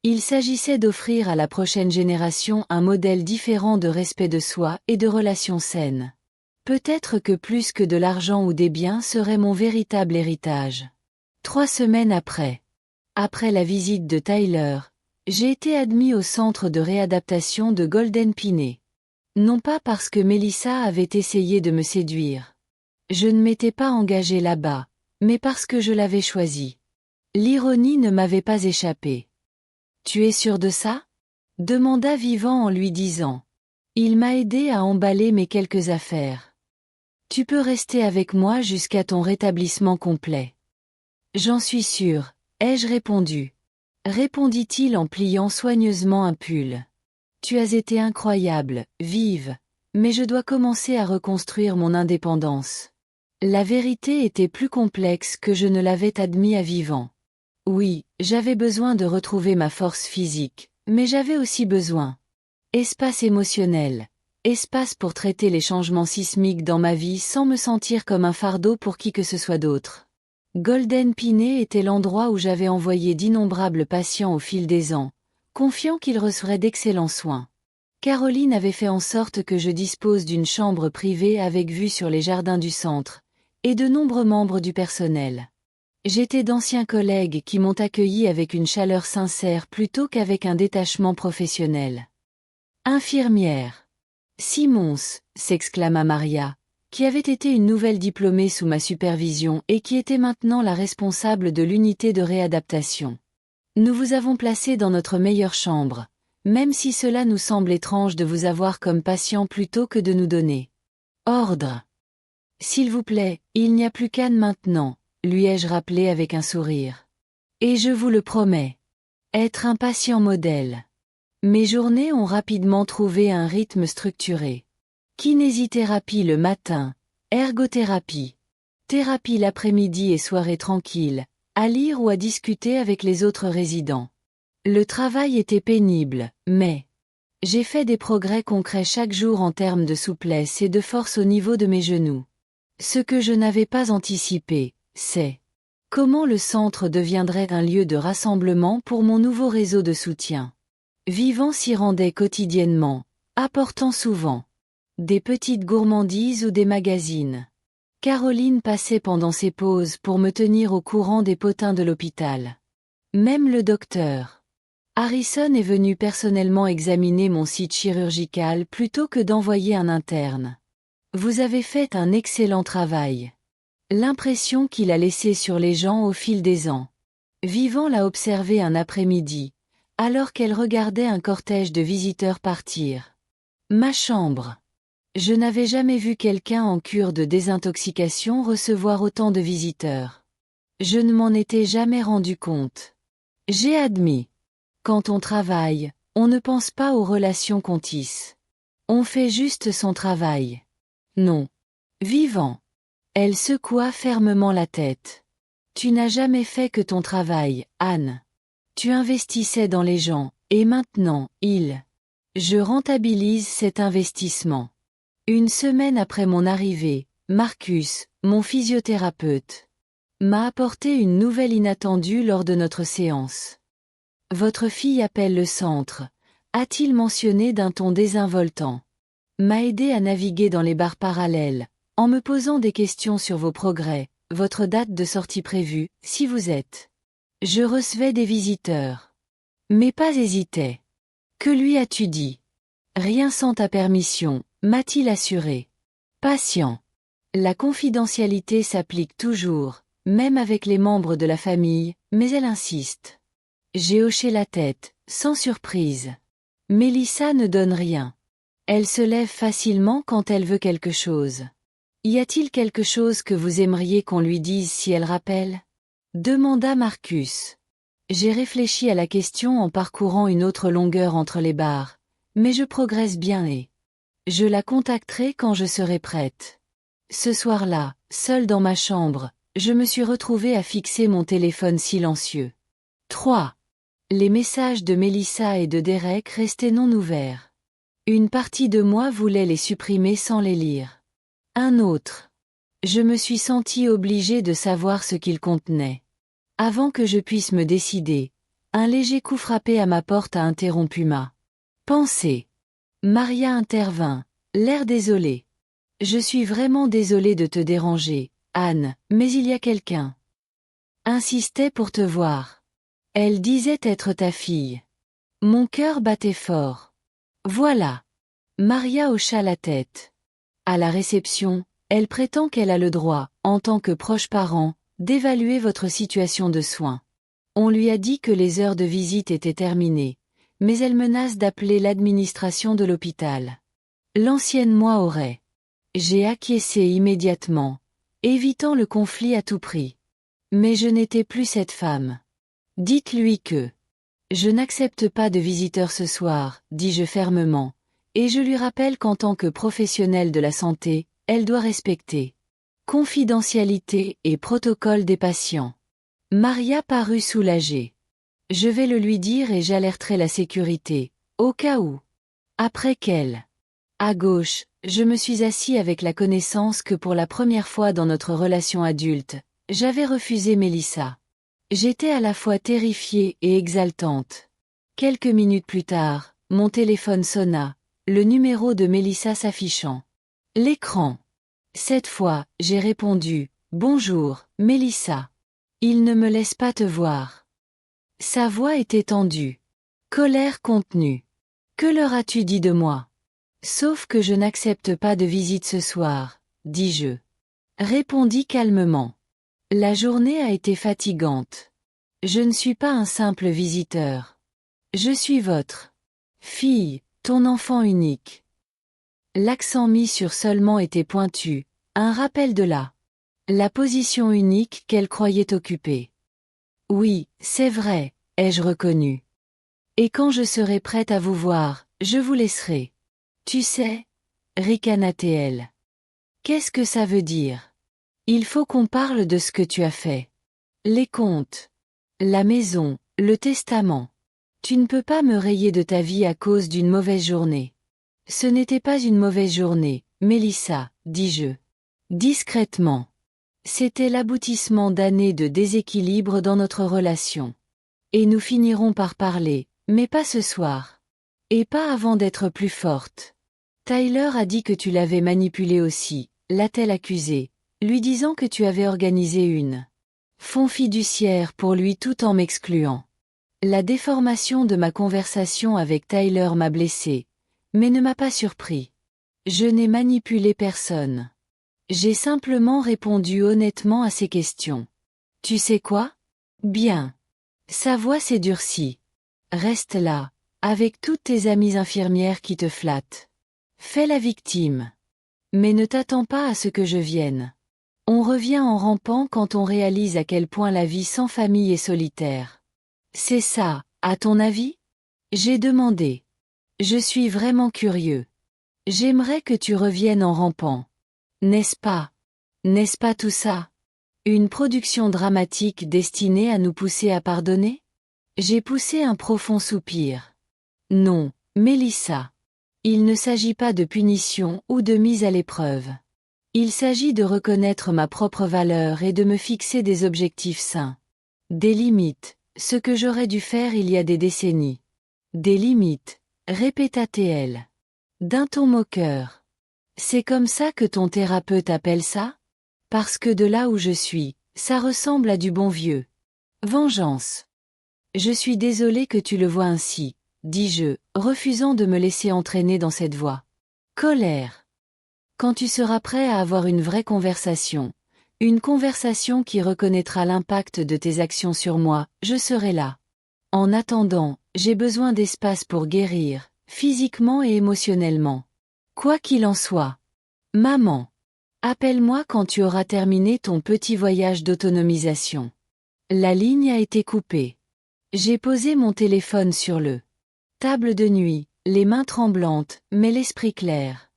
Il s'agissait d'offrir à la prochaine génération un modèle différent de respect de soi et de relations saines. Peut-être que plus que de l'argent ou des biens serait mon véritable héritage. 3 semaines après la visite de Tyler, j'ai été admis au centre de réadaptation de Golden Piney. Non pas parce que Mélissa avait essayé de me séduire. Je ne m'étais pas engagée là-bas, mais parce que je l'avais choisi. L'ironie ne m'avait pas échappé. Tu es sûr de ça? Demanda Vivant en lui disant. Il m'a aidé à emballer mes quelques affaires. Tu peux rester avec moi jusqu'à ton rétablissement complet. J'en suis sûr, ai-je répondu. Répondit-il en pliant soigneusement un pull. Tu as été incroyable, Vive, mais je dois commencer à reconstruire mon indépendance. La vérité était plus complexe que je ne l'avais admis à Vivant. Oui, j'avais besoin de retrouver ma force physique, mais j'avais aussi besoin. Espace émotionnel. Espace pour traiter les changements sismiques dans ma vie sans me sentir comme un fardeau pour qui que ce soit d'autre. Golden Pinet était l'endroit où j'avais envoyé d'innombrables patients au fil des ans, confiant qu'ils recevraient d'excellents soins. Caroline avait fait en sorte que je dispose d'une chambre privée avec vue sur les jardins du centre, et de nombreux membres du personnel. J'étais d'anciens collègues qui m'ont accueilli avec une chaleur sincère plutôt qu'avec un détachement professionnel. Infirmière. Simons, s'exclama Maria, qui avait été une nouvelle diplômée sous ma supervision et qui était maintenant la responsable de l'unité de réadaptation. Nous vous avons placé dans notre meilleure chambre, même si cela nous semble étrange de vous avoir comme patient plutôt que de nous donner ordre. S'il vous plaît, il n'y a plus qu'Anne maintenant, lui ai-je rappelé avec un sourire. Et je vous le promets. Être un patient modèle. Mes journées ont rapidement trouvé un rythme structuré. Kinésithérapie le matin, ergothérapie, thérapie l'après-midi et soirée tranquille, à lire ou à discuter avec les autres résidents. Le travail était pénible, mais j'ai fait des progrès concrets chaque jour en termes de souplesse et de force au niveau de mes genoux. Ce que je n'avais pas anticipé, c'est comment le centre deviendrait un lieu de rassemblement pour mon nouveau réseau de soutien. Vivant s'y rendait quotidiennement, apportant souvent des petites gourmandises ou des magazines. Caroline passait pendant ses pauses pour me tenir au courant des potins de l'hôpital. Même le docteur Harrison est venu personnellement examiner mon site chirurgical plutôt que d'envoyer un interne. Vous avez fait un excellent travail. L'impression qu'il a laissée sur les gens au fil des ans. Vivant l'a observé un après-midi, alors qu'elle regardait un cortège de visiteurs partir. Ma chambre. Je n'avais jamais vu quelqu'un en cure de désintoxication recevoir autant de visiteurs. Je ne m'en étais jamais rendu compte. J'ai admis. Quand on travaille, on ne pense pas aux relations qu'on tisse. On fait juste son travail. Non. Vivant. Elle secoua fermement la tête. Tu n'as jamais fait que ton travail, Anne. Tu investissais dans les gens, et maintenant, je rentabilise cet investissement. Une semaine après mon arrivée, Marcus, mon physiothérapeute, m'a apporté une nouvelle inattendue lors de notre séance. Votre fille appelle le centre, a-t-il mentionné d'un ton désinvoltant. M'a aidé à naviguer dans les barres parallèles, en me posant des questions sur vos progrès, votre date de sortie prévue, si vous êtes. Je recevais des visiteurs. Mais pas hésitait. Que lui as-tu dit? Rien sans ta permission, m'a-t-il assuré. Patient. La confidentialité s'applique toujours, même avec les membres de la famille, mais elle insiste. J'ai hoché la tête, sans surprise. Mélissa ne donne rien. Elle se lève facilement quand elle veut quelque chose. Y a-t-il quelque chose que vous aimeriez qu'on lui dise si elle rappelle? Demanda Marcus. J'ai réfléchi à la question en parcourant une autre longueur entre les barres, mais je progresse bien et je la contacterai quand je serai prête. Ce soir-là, seule dans ma chambre, je me suis retrouvée à fixer mon téléphone silencieux. 3. Les messages de Mélissa et de Derek restaient non ouverts. Une partie de moi voulait les supprimer sans les lire. Un autre. Je me suis sentie obligée de savoir ce qu'ils contenaient. Avant que je puisse me décider, un léger coup frappé à ma porte a interrompu ma pensée. Maria intervint, l'air désolé. Je suis vraiment désolée de te déranger, Anne, mais il y a quelqu'un. Insistait pour te voir. Elle disait être ta fille. Mon cœur battait fort. Voilà. Maria hocha la tête. À la réception, elle prétend qu'elle a le droit, en tant que proche parent, d'évaluer votre situation de soins. On lui a dit que les heures de visite étaient terminées, mais elle menace d'appeler l'administration de l'hôpital. L'ancienne moi aurait. J'ai acquiescé immédiatement, évitant le conflit à tout prix. Mais je n'étais plus cette femme. Dites-lui que je n'accepte pas de visiteurs ce soir, dis-je fermement, et je lui rappelle qu'en tant que professionnelle de la santé, elle doit respecter confidentialité et protocole des patients. Maria parut soulagée. Je vais le lui dire et j'alerterai la sécurité, au cas où. Après qu'elle. À gauche, je me suis assis avec la connaissance que pour la première fois dans notre relation adulte, j'avais refusé Mélissa. J'étais à la fois terrifiée et exaltante. Quelques minutes plus tard, mon téléphone sonna, le numéro de Mélissa s'affichant. L'écran. Cette fois, j'ai répondu, « Bonjour, Mélissa. Il ne me laisse pas te voir. » Sa voix était tendue. Colère contenue. « Que leur as-tu dit de moi ? » Sauf que je n'accepte pas de visite ce soir, dis-je. Répondis calmement. La journée a été fatigante. Je ne suis pas un simple visiteur. Je suis votre fille, ton enfant unique. L'accent mis sur seulement était pointu, un rappel de la position unique qu'elle croyait occuper. Oui, c'est vrai, ai-je reconnu. Et quand je serai prête à vous voir, je vous laisserai. Tu sais, ricana-t-elle. Qu'est-ce que ça veut dire ? Il faut qu'on parle de ce que tu as fait. Les comptes. La maison, le testament. Tu ne peux pas me rayer de ta vie à cause d'une mauvaise journée. Ce n'était pas une mauvaise journée, Mélissa, dis-je. Discrètement. C'était l'aboutissement d'années de déséquilibre dans notre relation. Et nous finirons par parler, mais pas ce soir. Et pas avant d'être plus forte. Tyler a dit que tu l'avais manipulé aussi, l'a-t-elle accusé, lui disant que tu avais organisé une fonds fiduciaire pour lui tout en m'excluant. La déformation de ma conversation avec Tyler m'a blessé, mais ne m'a pas surpris. Je n'ai manipulé personne. J'ai simplement répondu honnêtement à ses questions. Tu sais quoi ? Bien. Sa voix s'est durcie. Reste là, avec toutes tes amies infirmières qui te flattent. Fais la victime. Mais ne t'attends pas à ce que je vienne. On revient en rampant quand on réalise à quel point la vie sans famille est solitaire. C'est ça, à ton avis ? J'ai demandé. Je suis vraiment curieux. J'aimerais que tu reviennes en rampant. N'est-ce pas ? N'est-ce pas tout ça ? Une production dramatique destinée à nous pousser à pardonner ? J'ai poussé un profond soupir. Non, Mélissa. Il ne s'agit pas de punition ou de mise à l'épreuve. Il s'agit de reconnaître ma propre valeur et de me fixer des objectifs sains. Des limites, ce que j'aurais dû faire il y a des décennies. Des limites, répéta-t-elle. D'un ton moqueur. C'est comme ça que ton thérapeute appelle ça ? Parce que de là où je suis, ça ressemble à du bon vieux. Vengeance. Je suis désolé que tu le vois ainsi, dis-je, refusant de me laisser entraîner dans cette voie. Colère. Quand tu seras prêt à avoir une vraie conversation, une conversation qui reconnaîtra l'impact de tes actions sur moi, je serai là. En attendant, j'ai besoin d'espace pour guérir, physiquement et émotionnellement. Quoi qu'il en soit. Maman. Appelle-moi quand tu auras terminé ton petit voyage d'autonomisation. La ligne a été coupée. J'ai posé mon téléphone sur le table de nuit, les mains tremblantes, mais l'esprit clair.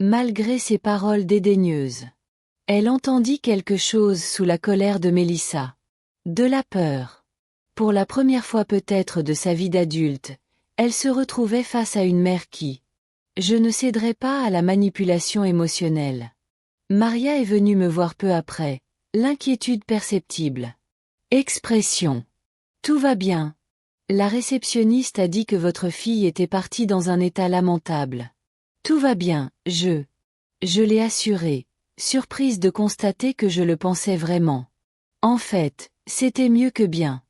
Malgré ces paroles dédaigneuses. Elle entendit quelque chose sous la colère de Mélissa. De la peur. Pour la première fois peut-être de sa vie d'adulte, elle se retrouvait face à une mère qui. Je ne céderai pas à la manipulation émotionnelle. Maria est venue me voir peu après, l'inquiétude perceptible. Expression. Tout va bien. La réceptionniste a dit que votre fille était partie dans un état lamentable. Tout va bien, je l'ai assuré, surprise de constater que je le pensais vraiment. En fait, c'était mieux que bien.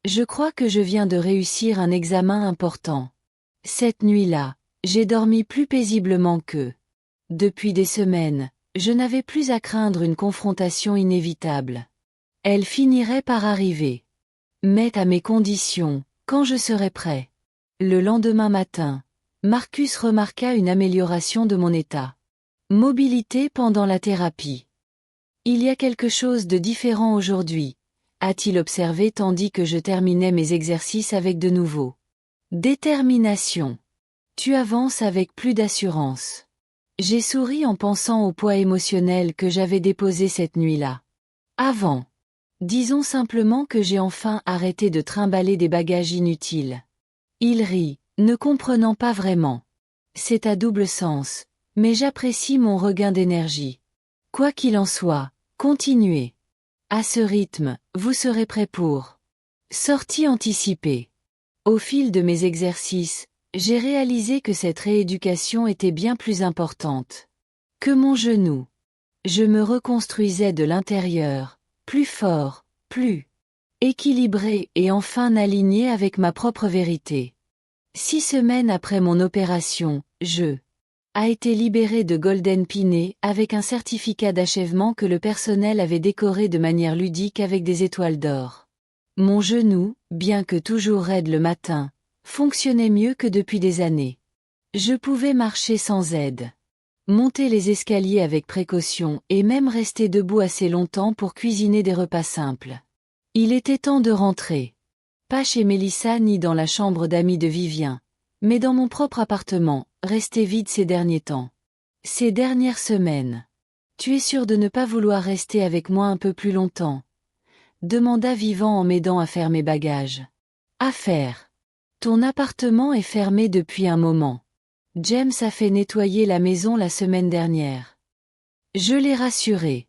Je crois que je viens de réussir un examen important. Cette nuit-là, j'ai dormi plus paisiblement que. Depuis des semaines, je n'avais plus à craindre une confrontation inévitable. Elle finirait par arriver. Mais à mes conditions, quand je serai prêt. Le lendemain matin, Marcus remarqua une amélioration de mon état. Mobilité pendant la thérapie. Il y a quelque chose de différent aujourd'hui, a-t-il observé tandis que je terminais mes exercices avec de nouveau. Détermination. Tu avances avec plus d'assurance. J'ai souri en pensant au poids émotionnel que j'avais déposé cette nuit-là. Avant. Disons simplement que j'ai enfin arrêté de trimballer des bagages inutiles. Il rit, ne comprenant pas vraiment. C'est à double sens, mais j'apprécie mon regain d'énergie. Quoi qu'il en soit, continuez. À ce rythme, vous serez prêt pour. Sortie anticipée. Au fil de mes exercices, j'ai réalisé que cette rééducation était bien plus importante que mon genou. Je me reconstruisais de l'intérieur, plus fort, plus équilibré et enfin aligné avec ma propre vérité. 6 semaines après mon opération, je a été libéré de Golden Pinet avec un certificat d'achèvement que le personnel avait décoré de manière ludique avec des étoiles d'or. Mon genou, bien que toujours raide le matin, fonctionnait mieux que depuis des années. Je pouvais marcher sans aide, monter les escaliers avec précaution et même rester debout assez longtemps pour cuisiner des repas simples. Il était temps de rentrer. Pas chez Mélissa ni dans la chambre d'amis de Vivien, mais dans mon propre appartement, resté vide ces derniers temps. Ces dernières semaines. Tu es sûr de ne pas vouloir rester avec moi un peu plus longtemps? Demanda Vivant en m'aidant à faire mes bagages. À faire. Ton appartement est fermé depuis un moment. James a fait nettoyer la maison la semaine dernière. Je l'ai rassuré.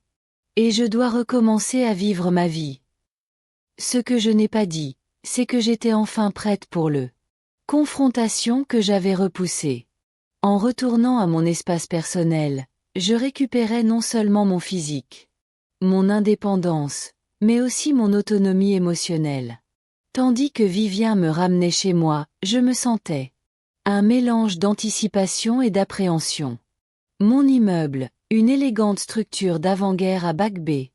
Et je dois recommencer à vivre ma vie. Ce que je n'ai pas dit, c'est que j'étais enfin prête pour le confrontation que j'avais repoussée. En retournant à mon espace personnel, je récupérais non seulement mon physique, mon indépendance, mais aussi mon autonomie émotionnelle. Tandis que Vivien me ramenait chez moi, je me sentais un mélange d'anticipation et d'appréhension. Mon immeuble, une élégante structure d'avant-guerre à Back Bay,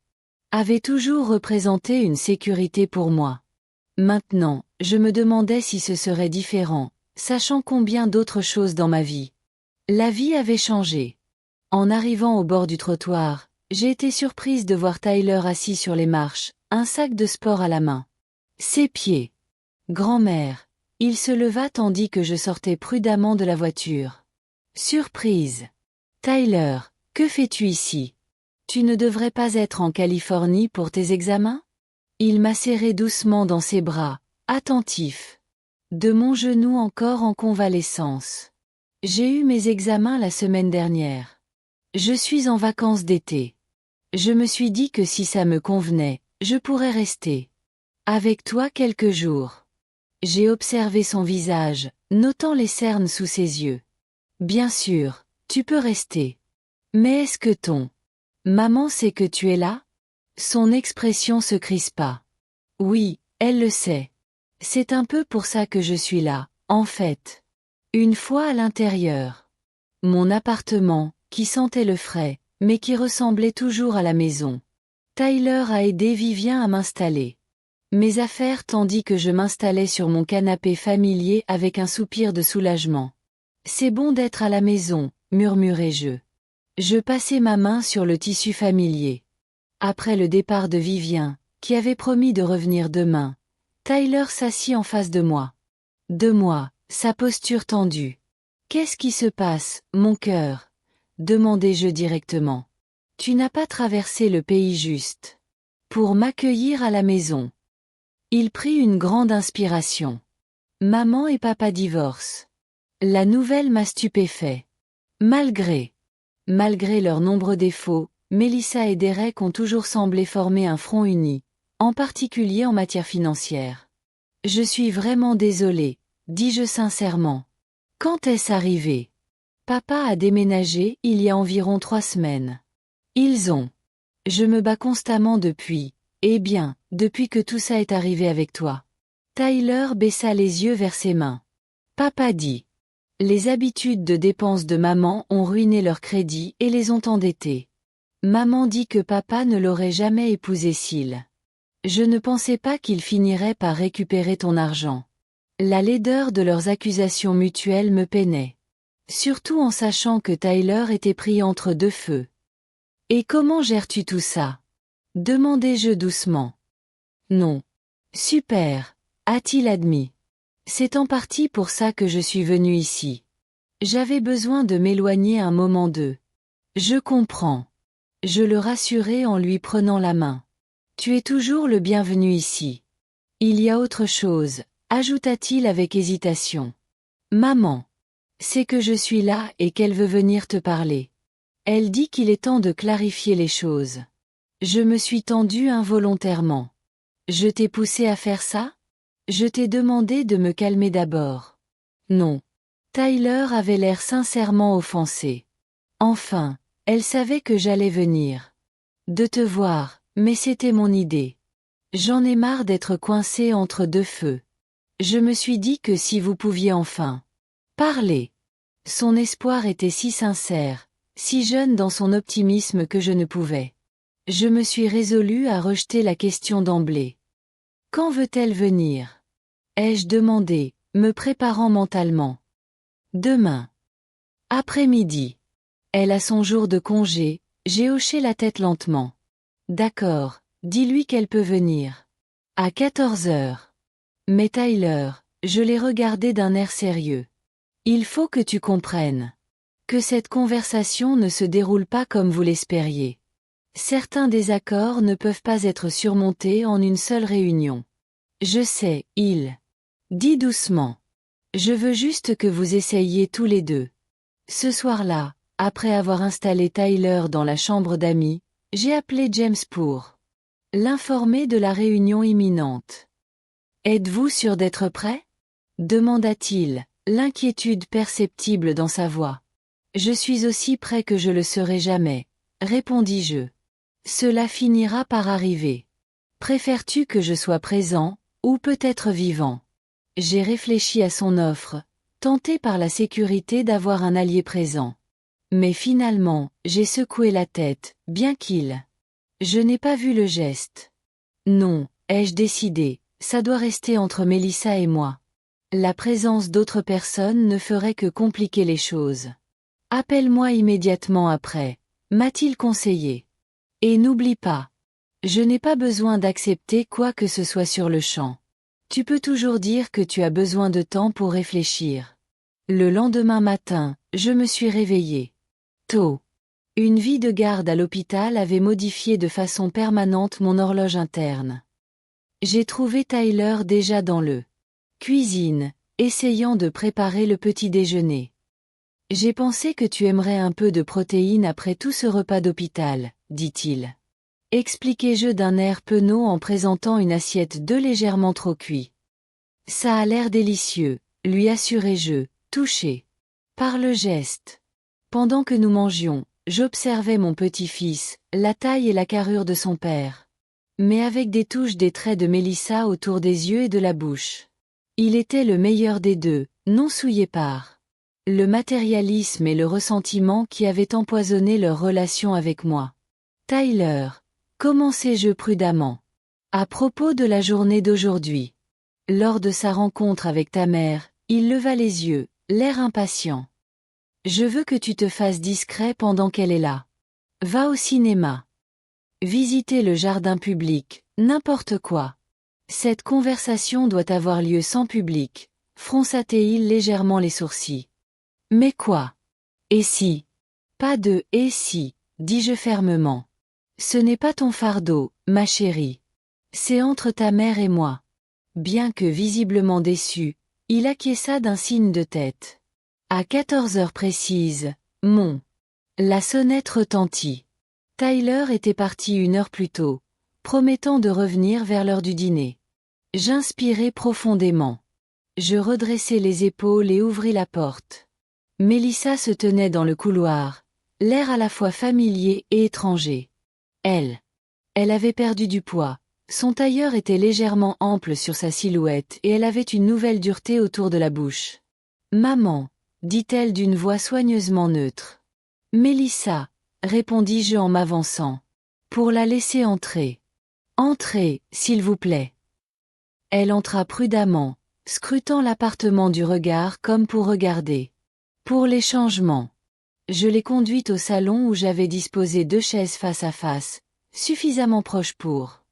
avait toujours représenté une sécurité pour moi. Maintenant, je me demandais si ce serait différent, sachant combien d'autres choses dans ma vie. La vie avait changé. En arrivant au bord du trottoir, j'ai été surprise de voir Tyler assis sur les marches, un sac de sport à la main. Ses pieds. Grand-mère. Il se leva tandis que je sortais prudemment de la voiture. Surprise. Tyler, que fais-tu ici? Tu ne devrais pas être en Californie pour tes examens? Il m'a serré doucement dans ses bras, attentif. De mon genou encore en convalescence. J'ai eu mes examens la semaine dernière. Je suis en vacances d'été. Je me suis dit que si ça me convenait, je pourrais rester avec toi quelques jours. J'ai observé son visage, notant les cernes sous ses yeux. Bien sûr, tu peux rester. Mais est-ce que maman sait que tu es là? Son expression se crispa. Oui, elle le sait. C'est un peu pour ça que je suis là, en fait. Une fois à l'intérieur. Mon appartement, qui sentait le frais, mais qui ressemblait toujours à la maison. Tyler a aidé Vivien à m'installer. Mes affaires tandis que je m'installais sur mon canapé familier avec un soupir de soulagement. C'est bon d'être à la maison, murmurai-je. Je passai ma main sur le tissu familier. Après le départ de Vivien, qui avait promis de revenir demain, Tyler s'assit en face de moi. Sa posture tendue. Qu'est-ce qui se passe, mon cœur? Demandai-je directement. Tu n'as pas traversé le pays juste pour m'accueillir à la maison. Il prit une grande inspiration. Maman et papa divorcent. La nouvelle m'a stupéfait. Malgré leurs nombreux défauts, Mélissa et Derek ont toujours semblé former un front uni, en particulier en matière financière. Je suis vraiment désolée, dis-je sincèrement. Quand est-ce arrivé? Papa a déménagé il y a environ 3 semaines. Ils ont. Je me bats constamment depuis, depuis que tout ça est arrivé avec toi. Tyler baissa les yeux vers ses mains. Papa dit. Les habitudes de dépenses de maman ont ruiné leur crédit et les ont endettés. Maman dit que papa ne l'aurait jamais épousé s'il Je ne pensais pas qu'ils finiraient par récupérer ton argent. La laideur de leurs accusations mutuelles me peinait. Surtout en sachant que Tyler était pris entre deux feux. Et comment gères-tu tout ça? Demandai-je doucement. Non. Super, a-t-il admis. C'est en partie pour ça que je suis venu ici. J'avais besoin de m'éloigner un moment d'eux. Je comprends. Je le rassurai en lui prenant la main. Tu es toujours le bienvenu ici. Il y a autre chose, ajouta-t-il avec hésitation. Maman. C'est que je suis là et qu'elle veut venir te parler. Elle dit qu'il est temps de clarifier les choses. Je me suis tendue involontairement. Je t'ai poussé à faire ça? Je t'ai demandé de me calmer d'abord. Non. Tyler avait l'air sincèrement offensé. Enfin, elle savait que j'allais venir. De te voir, mais c'était mon idée. J'en ai marre d'être coincée entre deux feux. Je me suis dit que si vous pouviez enfin parler. Son espoir était si sincère, si jeune dans son optimisme que je ne pouvais. Je me suis résolue à rejeter la question d'emblée. Quand veut-elle venir? Ai-je demandé, me préparant mentalement. Demain. Après-midi. Elle a son jour de congé, j'ai hoché la tête lentement. D'accord, dis-lui qu'elle peut venir. À 14 heures. Mais Tyler, je l'ai regardé d'un air sérieux. Il faut que tu comprennes que cette conversation ne se déroule pas comme vous l'espériez. Certains désaccords ne peuvent pas être surmontés en une seule réunion. Je sais, il dit doucement. Je veux juste que vous essayiez tous les deux. Ce soir-là, après avoir installé Tyler dans la chambre d'amis, j'ai appelé James pour l'informer de la réunion imminente. Êtes-vous sûr d'être prêt? Demanda-t-il, l'inquiétude perceptible dans sa voix. Je suis aussi prêt que je le serai jamais, répondis-je. Cela finira par arriver. Préfères-tu que je sois présent, ou peut-être vivant? J'ai réfléchi à son offre, tenté par la sécurité d'avoir un allié présent. Mais finalement, j'ai secoué la tête, bien qu'il. Je n'ai pas vu le geste. Non, ai-je décidé, ça doit rester entre Melissa et moi. La présence d'autres personnes ne ferait que compliquer les choses. Appelle-moi immédiatement après, m'a-t-il conseillé. Et n'oublie pas. Je n'ai pas besoin d'accepter quoi que ce soit sur le champ. Tu peux toujours dire que tu as besoin de temps pour réfléchir. Le lendemain matin, je me suis réveillée. Tôt. Une vie de garde à l'hôpital avait modifié de façon permanente mon horloge interne. J'ai trouvé Tyler déjà dans le cuisine, essayant de préparer le petit déjeuner. J'ai pensé que tu aimerais un peu de protéines après tout ce repas d'hôpital, dit-il. Expliquai-je d'un air penaud en présentant une assiette d'œufs légèrement trop cuits. Ça a l'air délicieux, lui assurai-je, touché par le geste. Pendant que nous mangions, j'observais mon petit-fils, la taille et la carrure de son père. Mais avec des touches des traits de Melissa autour des yeux et de la bouche. Il était le meilleur des deux, non souillé par le matérialisme et le ressentiment qui avaient empoisonné leur relation avec moi. Tyler, commençai-je prudemment. À propos de la journée d'aujourd'hui. Lors de sa rencontre avec ta mère, il leva les yeux, l'air impatient. Je veux que tu te fasses discret pendant qu'elle est là. Va au cinéma. Visiter le jardin public, n'importe quoi. Cette conversation doit avoir lieu sans public, fronça-t-il légèrement les sourcils. Mais quoi? Et si? Pas de « et si », dis-je fermement. Ce n'est pas ton fardeau, ma chérie. C'est entre ta mère et moi. Bien que visiblement déçu, il acquiesça d'un signe de tête. À 14 heures précises, la sonnette retentit. Tyler était parti 1 heure plus tôt, promettant de revenir vers l'heure du dîner. J'inspirai profondément. Je redressai les épaules et ouvris la porte. Melissa se tenait dans le couloir, l'air à la fois familier et étranger. Elle avait perdu du poids, son tailleur était légèrement ample sur sa silhouette et elle avait une nouvelle dureté autour de la bouche. « Maman », dit-elle d'une voix soigneusement neutre. « Melissa », répondis-je en m'avançant. Pour la laisser entrer. Entrez, s'il vous plaît. Elle entra prudemment, scrutant l'appartement du regard comme pour regarder. Pour les changements. Je l'ai conduite au salon où j'avais disposé 2 chaises face à face, suffisamment proches pour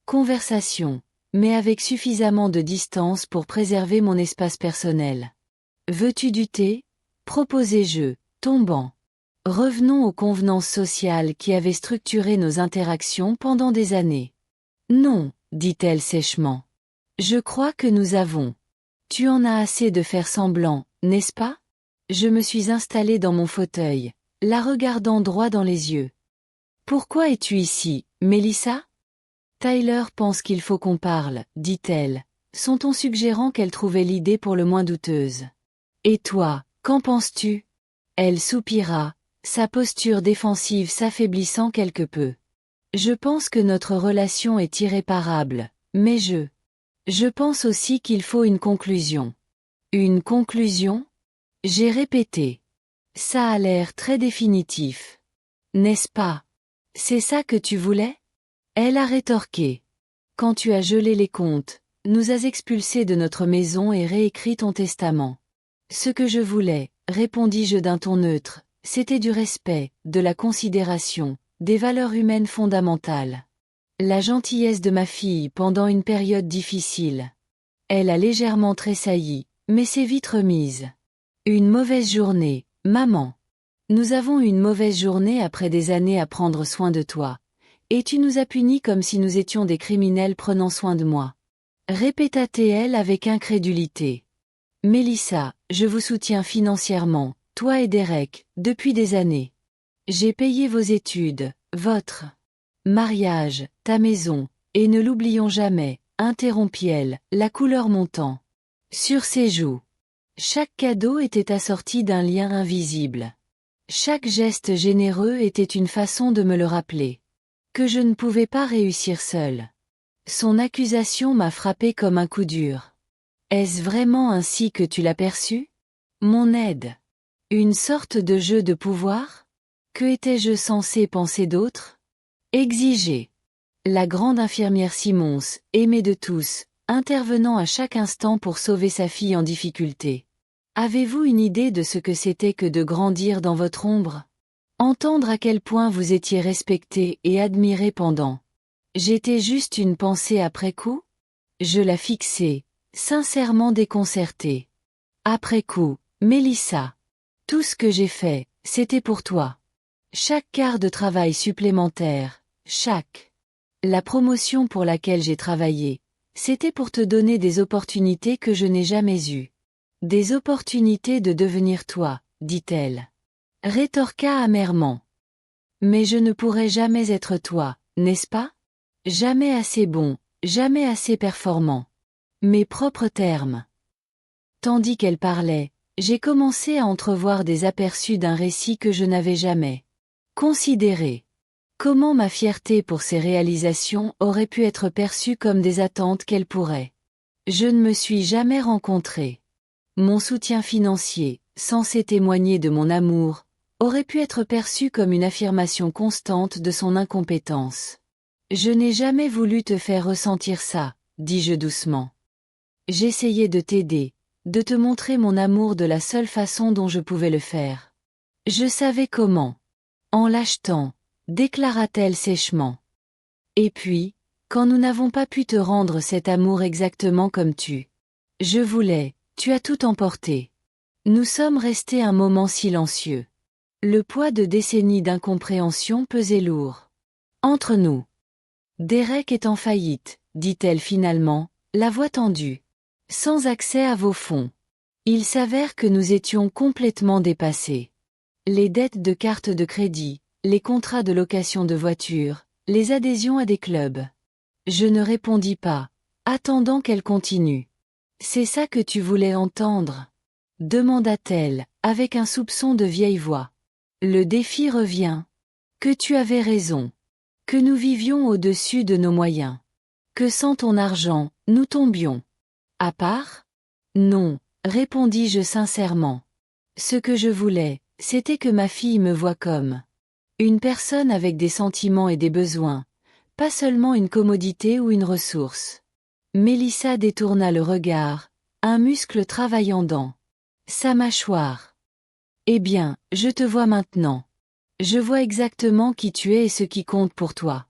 conversation, mais avec suffisamment de distance pour préserver mon espace personnel. Veux-tu du thé? Proposai-je, tombant. Revenons aux convenances sociales qui avaient structuré nos interactions pendant des années. Non, dit-elle sèchement. Je crois que nous avons. Tu en as assez de faire semblant, n'est-ce pas? Je me suis installée dans mon fauteuil, la regardant droit dans les yeux. Pourquoi es-tu ici, Mélissa? Tyler pense qu'il faut qu'on parle, dit-elle, son ton suggérant qu'elle trouvait l'idée pour le moins douteuse. Et toi, qu'en penses-tu? Elle soupira, sa posture défensive s'affaiblissant quelque peu. Je pense que notre relation est irréparable, mais je pense aussi qu'il faut une conclusion. Une conclusion? J'ai répété. Ça a l'air très définitif. N'est-ce pas? C'est ça que tu voulais? Elle a rétorqué. Quand tu as gelé les comptes, nous as expulsés de notre maison et réécrit ton testament. Ce que je voulais, répondis-je d'un ton neutre, c'était du respect, de la considération, des valeurs humaines fondamentales. La gentillesse de ma fille pendant une période difficile. Elle a légèrement tressailli, mais s'est vite remise. Une mauvaise journée, maman. Nous avons eu une mauvaise journée après des années à prendre soin de toi. Et tu nous as punis comme si nous étions des criminels prenant soin de moi. Répéta-t-elle avec incrédulité. Mélissa, je vous soutiens financièrement, toi et Derek, depuis des années. J'ai payé vos études, votre mariage, ta maison, et ne l'oublions jamais, interrompit-elle, la couleur montant sur ses joues. Chaque cadeau était assorti d'un lien invisible. Chaque geste généreux était une façon de me le rappeler. Que je ne pouvais pas réussir seule. Son accusation m'a frappé comme un coup dur. Est-ce vraiment ainsi que tu l'as perçu? Mon aide. Une sorte de jeu de pouvoir? Que étais-je censé penser d'autre? Exiger. La grande infirmière Simons, aimée de tous, intervenant à chaque instant pour sauver sa fille en difficulté. Avez-vous une idée de ce que c'était que de grandir dans votre ombre? Entendre à quel point vous étiez respecté et admiré pendant. J'étais juste une pensée après coup? Je la fixai, sincèrement déconcertée. Après coup, Mélissa. Tout ce que j'ai fait, c'était pour toi. Chaque quart de travail supplémentaire, chaque. La promotion pour laquelle j'ai travaillé, c'était pour te donner des opportunités que je n'ai jamais eues. Des opportunités de devenir toi, dit-elle. Rétorqua amèrement. Mais je ne pourrai jamais être toi, n'est-ce pas? Jamais assez bon, jamais assez performant. Mes propres termes. Tandis qu'elle parlait, j'ai commencé à entrevoir des aperçus d'un récit que je n'avais jamais considéré. Comment ma fierté pour ces réalisations aurait pu être perçue comme des attentes qu'elle pourrait. Je ne me suis jamais rencontrée. Mon soutien financier, censé témoigner de mon amour, aurait pu être perçu comme une affirmation constante de son incompétence. Je n'ai jamais voulu te faire ressentir ça, dis-je doucement. J'essayais de t'aider, de te montrer mon amour de la seule façon dont je pouvais le faire. Je savais comment. En l'achetant, déclara-t-elle sèchement. Et puis, quand nous n'avons pas pu te rendre cet amour exactement comme je voulais, tu as tout emporté. Nous sommes restés un moment silencieux. Le poids de décennies d'incompréhension pesait lourd. Entre nous. Derek est en faillite, dit-elle finalement, la voix tendue. Sans accès à vos fonds. Il s'avère que nous étions complètement dépassés. Les dettes de cartes de crédit, les contrats de location de voitures, les adhésions à des clubs. Je ne répondis pas, attendant qu'elle continue. C'est ça que tu voulais entendre? Demanda-t-elle, avec un soupçon de vieille voix. Le défi revient. Que tu avais raison. Que nous vivions au-dessus de nos moyens. Que sans ton argent, nous tombions. À part? Non, répondis-je sincèrement. Ce que je voulais, c'était que ma fille me voie comme une personne avec des sentiments et des besoins, pas seulement une commodité ou une ressource. Mélissa détourna le regard, un muscle travaillant dans sa mâchoire. Eh bien, je te vois maintenant. Je vois exactement qui tu es et ce qui compte pour toi.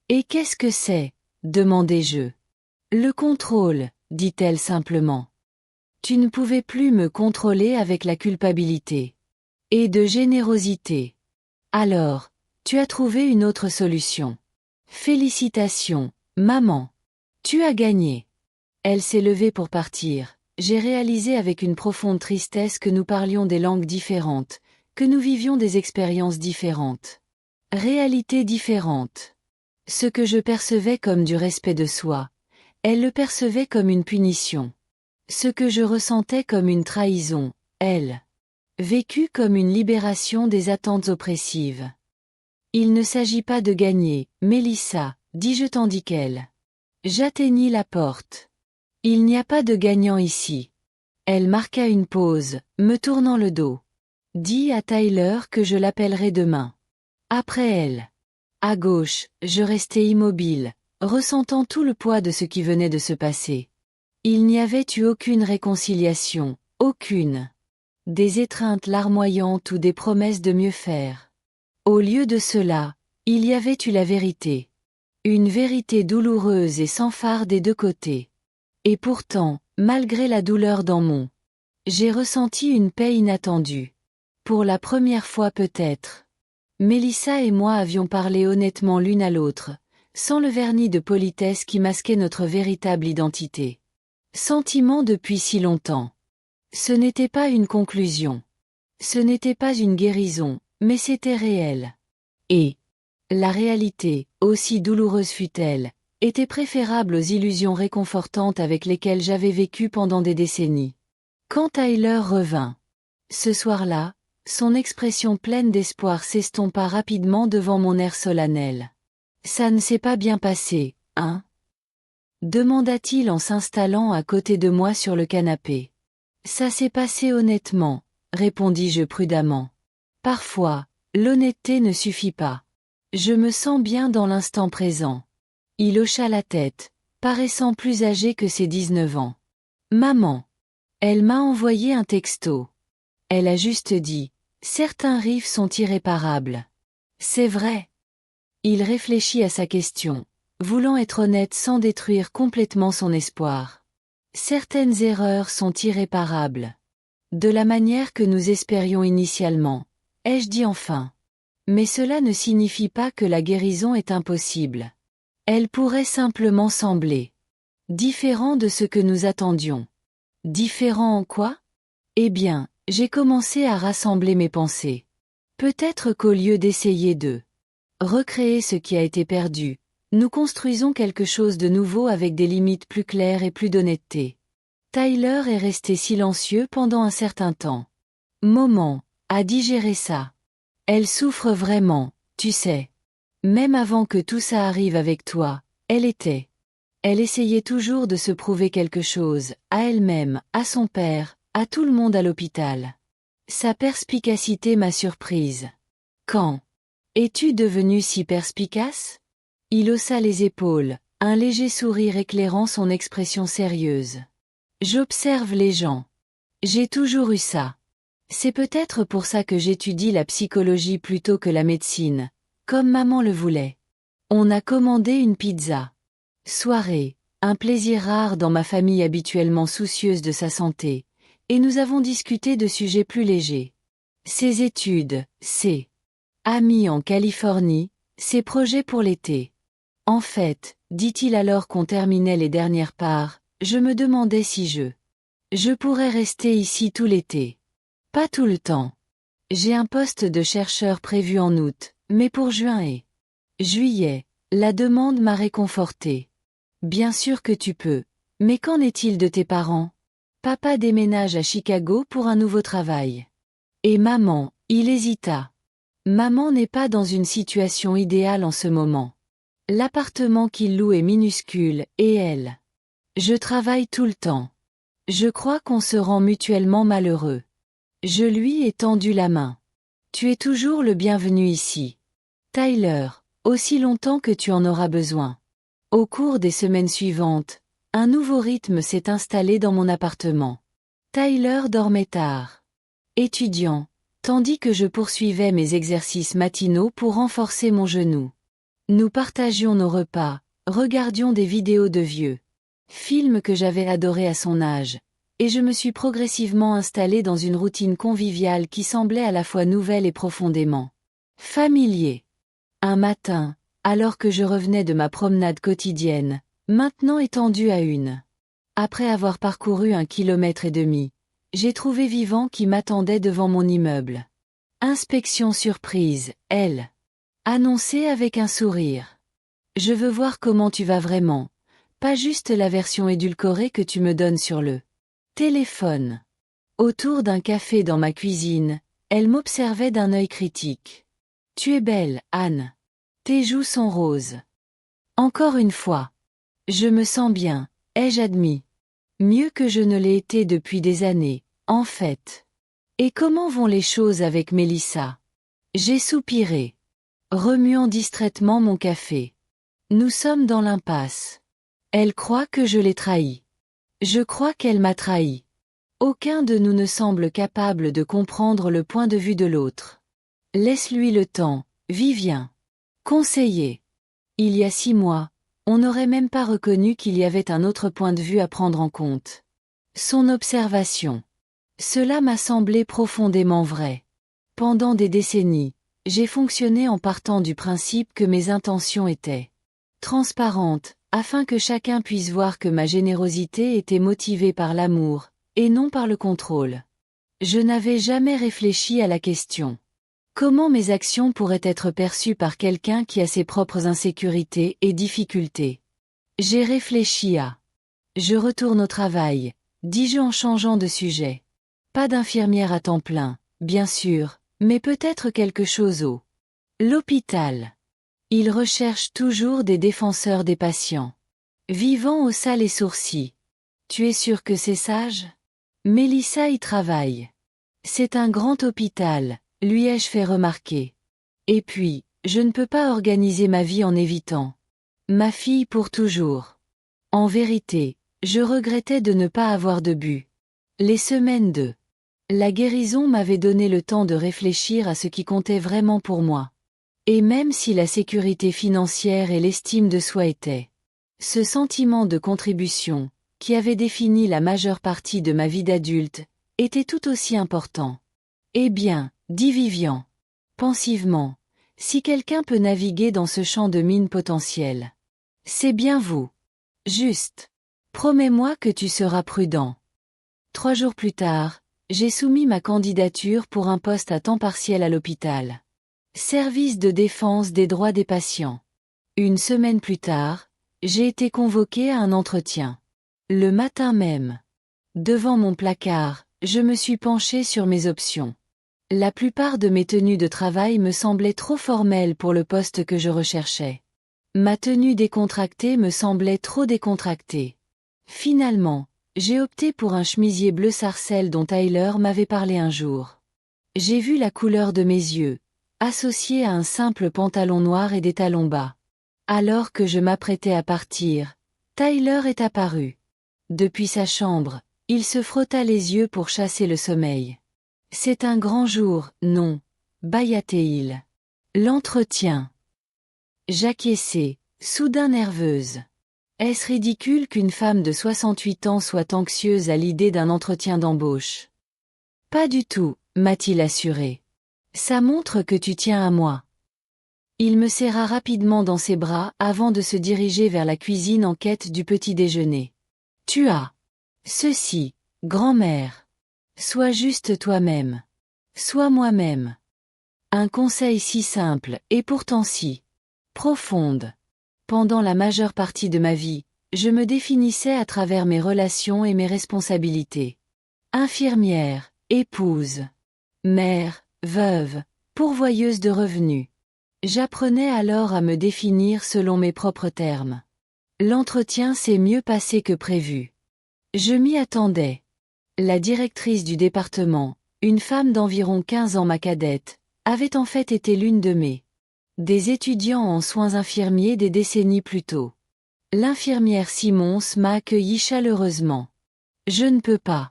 Et qu'est-ce que c'est? Demandai-je. Le contrôle, dit-elle simplement. Tu ne pouvais plus me contrôler avec la culpabilité. Et de générosité. Alors, tu as trouvé une autre solution. Félicitations, maman. Tu as gagné. Elle s'est levée pour partir. J'ai réalisé avec une profonde tristesse que nous parlions des langues différentes, que nous vivions des expériences différentes. Réalités différentes. Ce que je percevais comme du respect de soi, elle le percevait comme une punition. Ce que je ressentais comme une trahison, elle vécut comme une libération des attentes oppressives. Il ne s'agit pas de gagner, Mélissa, dis-je tandis qu'elle j'atteignis la porte. Il n'y a pas de gagnant ici. Elle marqua une pause, me tournant le dos. Dis à Tyler que je l'appellerai demain. Après elle. À gauche, je restai immobile, ressentant tout le poids de ce qui venait de se passer. Il n'y avait eu aucune réconciliation, aucune. Des étreintes larmoyantes ou des promesses de mieux faire. Au lieu de cela, il y avait eu la vérité. Une vérité douloureuse et sans phare des deux côtés. Et pourtant, malgré la douleur dans mon, j'ai ressenti une paix inattendue. Pour la première fois peut-être. Mélissa et moi avions parlé honnêtement l'une à l'autre, sans le vernis de politesse qui masquait notre véritable identité. Sentiment depuis si longtemps. Ce n'était pas une conclusion. Ce n'était pas une guérison, mais c'était réel. Et la réalité, aussi douloureuse fut-elle, était préférable aux illusions réconfortantes avec lesquelles j'avais vécu pendant des décennies. Quand Tyler revint, ce soir-là, son expression pleine d'espoir s'estompa rapidement devant mon air solennel. Ça ne s'est pas bien passé, hein? Demanda-t-il en s'installant à côté de moi sur le canapé. Ça s'est passé honnêtement, répondis-je prudemment. Parfois, l'honnêteté ne suffit pas. Je me sens bien dans l'instant présent. Il hocha la tête, paraissant plus âgé que ses 19 ans. Maman. Elle m'a envoyé un texto. Elle a juste dit, certains riffs sont irréparables. C'est vrai. Il réfléchit à sa question, voulant être honnête sans détruire complètement son espoir. Certaines erreurs sont irréparables. De la manière que nous espérions initialement, ai-je dit enfin. Mais cela ne signifie pas que la guérison est impossible. Elle pourrait simplement sembler différent de ce que nous attendions. Différent en quoi? Eh bien, j'ai commencé à rassembler mes pensées. Peut-être qu'au lieu d'essayer de recréer ce qui a été perdu, nous construisons quelque chose de nouveau avec des limites plus claires et plus d'honnêteté. Tyler est resté silencieux pendant un certain temps. Moment, à digérer ça. Elle souffre vraiment, tu sais. Même avant que tout ça arrive avec toi, elle était. Elle essayait toujours de se prouver quelque chose, à elle-même, à son père, à tout le monde à l'hôpital. Sa perspicacité m'a surprise. Quand es-tu devenue si perspicace? Il haussa les épaules, un léger sourire éclairant son expression sérieuse. J'observe les gens. J'ai toujours eu ça. C'est peut-être pour ça que j'étudie la psychologie plutôt que la médecine, comme maman le voulait. On a commandé une pizza. Soirée, un plaisir rare dans ma famille habituellement soucieuse de sa santé, et nous avons discuté de sujets plus légers. Ses études, ses amis en Californie, ses projets pour l'été. En fait, dit-il alors qu'on terminait les dernières parts, je me demandais si je pourrais rester ici tout l'été. Pas tout le temps. J'ai un poste de chercheur prévu en août, mais pour juin et juillet, la demande m'a réconforté. Bien sûr que tu peux, mais qu'en est-il de tes parents? Papa déménage à Chicago pour un nouveau travail. Et maman, il hésita. Maman n'est pas dans une situation idéale en ce moment. L'appartement qu'il loue est minuscule, et elle. Je travaille tout le temps. Je crois qu'on se rend mutuellement malheureux. Je lui ai tendu la main. Tu es toujours le bienvenu ici. Tyler, Aussi longtemps que tu en auras besoin. Au cours des semaines suivantes, un nouveau rythme s'est installé dans mon appartement. Tyler dormait tard. Étudiant, tandis que je poursuivais mes exercices matinaux pour renforcer mon genou. Nous partagions nos repas, regardions des vidéos de vieux films que j'avais adorés à son âge, et je me suis progressivement installé dans une routine conviviale qui semblait à la fois nouvelle et profondément familier. Un matin, alors que je revenais de ma promenade quotidienne, maintenant étendue à une. Après avoir parcouru 1,5 kilomètre, j'ai trouvé Vivant qui m'attendait devant mon immeuble. Inspection surprise, elle. Annoncée avec un sourire. Je veux voir comment tu vas vraiment, pas juste la version édulcorée que tu me donnes sur le téléphone. Autour d'un café dans ma cuisine, elle m'observait d'un œil critique. Tu es belle, Anne. Tes joues sont roses. Encore une fois. Je me sens bien, ai-je admis. Mieux que je ne l'ai été depuis des années, en fait. Et comment vont les choses avec Mélissa? J'ai soupiré, remuant distraitement mon café. Nous sommes dans l'impasse. Elle croit que je l'ai trahie. Je crois qu'elle m'a trahi. Aucun de nous ne semble capable de comprendre le point de vue de l'autre. Laisse-lui le temps, Vivien. Conseiller. Il y a 6 mois, on n'aurait même pas reconnu qu'il y avait un autre point de vue à prendre en compte. Son observation. Cela m'a semblé profondément vrai. Pendant des décennies, j'ai fonctionné en partant du principe que mes intentions étaient transparentes, afin que chacun puisse voir que ma générosité était motivée par l'amour, et non par le contrôle. Je n'avais jamais réfléchi à la question. Comment mes actions pourraient être perçues par quelqu'un qui a ses propres insécurités et difficultés? J'ai réfléchi à. Je retourne au travail, dis-je en changeant de sujet. Pas d'infirmière à temps plein, bien sûr, mais peut-être quelque chose au l'hôpital. Ils recherchent toujours des défenseurs des patients. Vivant haussa les sourcils. Tu es sûr que c'est sage? Mélissa y travaille. C'est un grand hôpital, lui ai-je fait remarquer. Et puis, je ne peux pas organiser ma vie en évitant ma fille pour toujours. En vérité, je regrettais de ne pas avoir de but. Les semaines de la guérison m'avaient donné le temps de réfléchir à ce qui comptait vraiment pour moi. Et même si la sécurité financière et l'estime de soi étaient ce sentiment de contribution, qui avait défini la majeure partie de ma vie d'adulte, était tout aussi important. Eh bien, dit Vivien, pensivement, si quelqu'un peut naviguer dans ce champ de mines potentielles, c'est bien vous. Juste. Promets-moi que tu seras prudent. 3 jours plus tard, j'ai soumis ma candidature pour un poste à temps partiel à l'hôpital. Service de défense des droits des patients. 1 semaine plus tard, j'ai été convoqué à un entretien. Le matin même. Devant mon placard, je me suis penché sur mes options. La plupart de mes tenues de travail me semblaient trop formelles pour le poste que je recherchais. Ma tenue décontractée me semblait trop décontractée. Finalement, j'ai opté pour un chemisier bleu sarcelle dont Tyler m'avait parlé un jour. J'ai vu la couleur de mes yeux, associée à un simple pantalon noir et des talons bas. Alors que je m'apprêtais à partir, Tyler est apparu. Depuis sa chambre, il se frotta les yeux pour chasser le sommeil. C'est un grand jour, non, bâillait-il. L'entretien. J'acquiesçai, soudain nerveuse. Est-ce ridicule qu'une femme de 68 ans soit anxieuse à l'idée d'un entretien d'embauche? Pas du tout, m'a-t-il assuré. Ça montre que tu tiens à moi. Il me serra rapidement dans ses bras avant de se diriger vers la cuisine en quête du petit déjeuner. Tu as ceci, grand-mère. Sois juste toi-même. Sois moi-même. Un conseil si simple, et pourtant si profonde. Pendant la majeure partie de ma vie, je me définissais à travers mes relations et mes responsabilités. Infirmière, épouse, mère, veuve, pourvoyeuse de revenus. J'apprenais alors à me définir selon mes propres termes. L'entretien s'est mieux passé que prévu. Je m'y attendais. La directrice du département, une femme d'environ 15 ans ma cadette, avait en fait été l'une de mes Des étudiants en soins infirmiers des décennies plus tôt. L'infirmière Simons m'a accueilli chaleureusement. Je ne peux pas.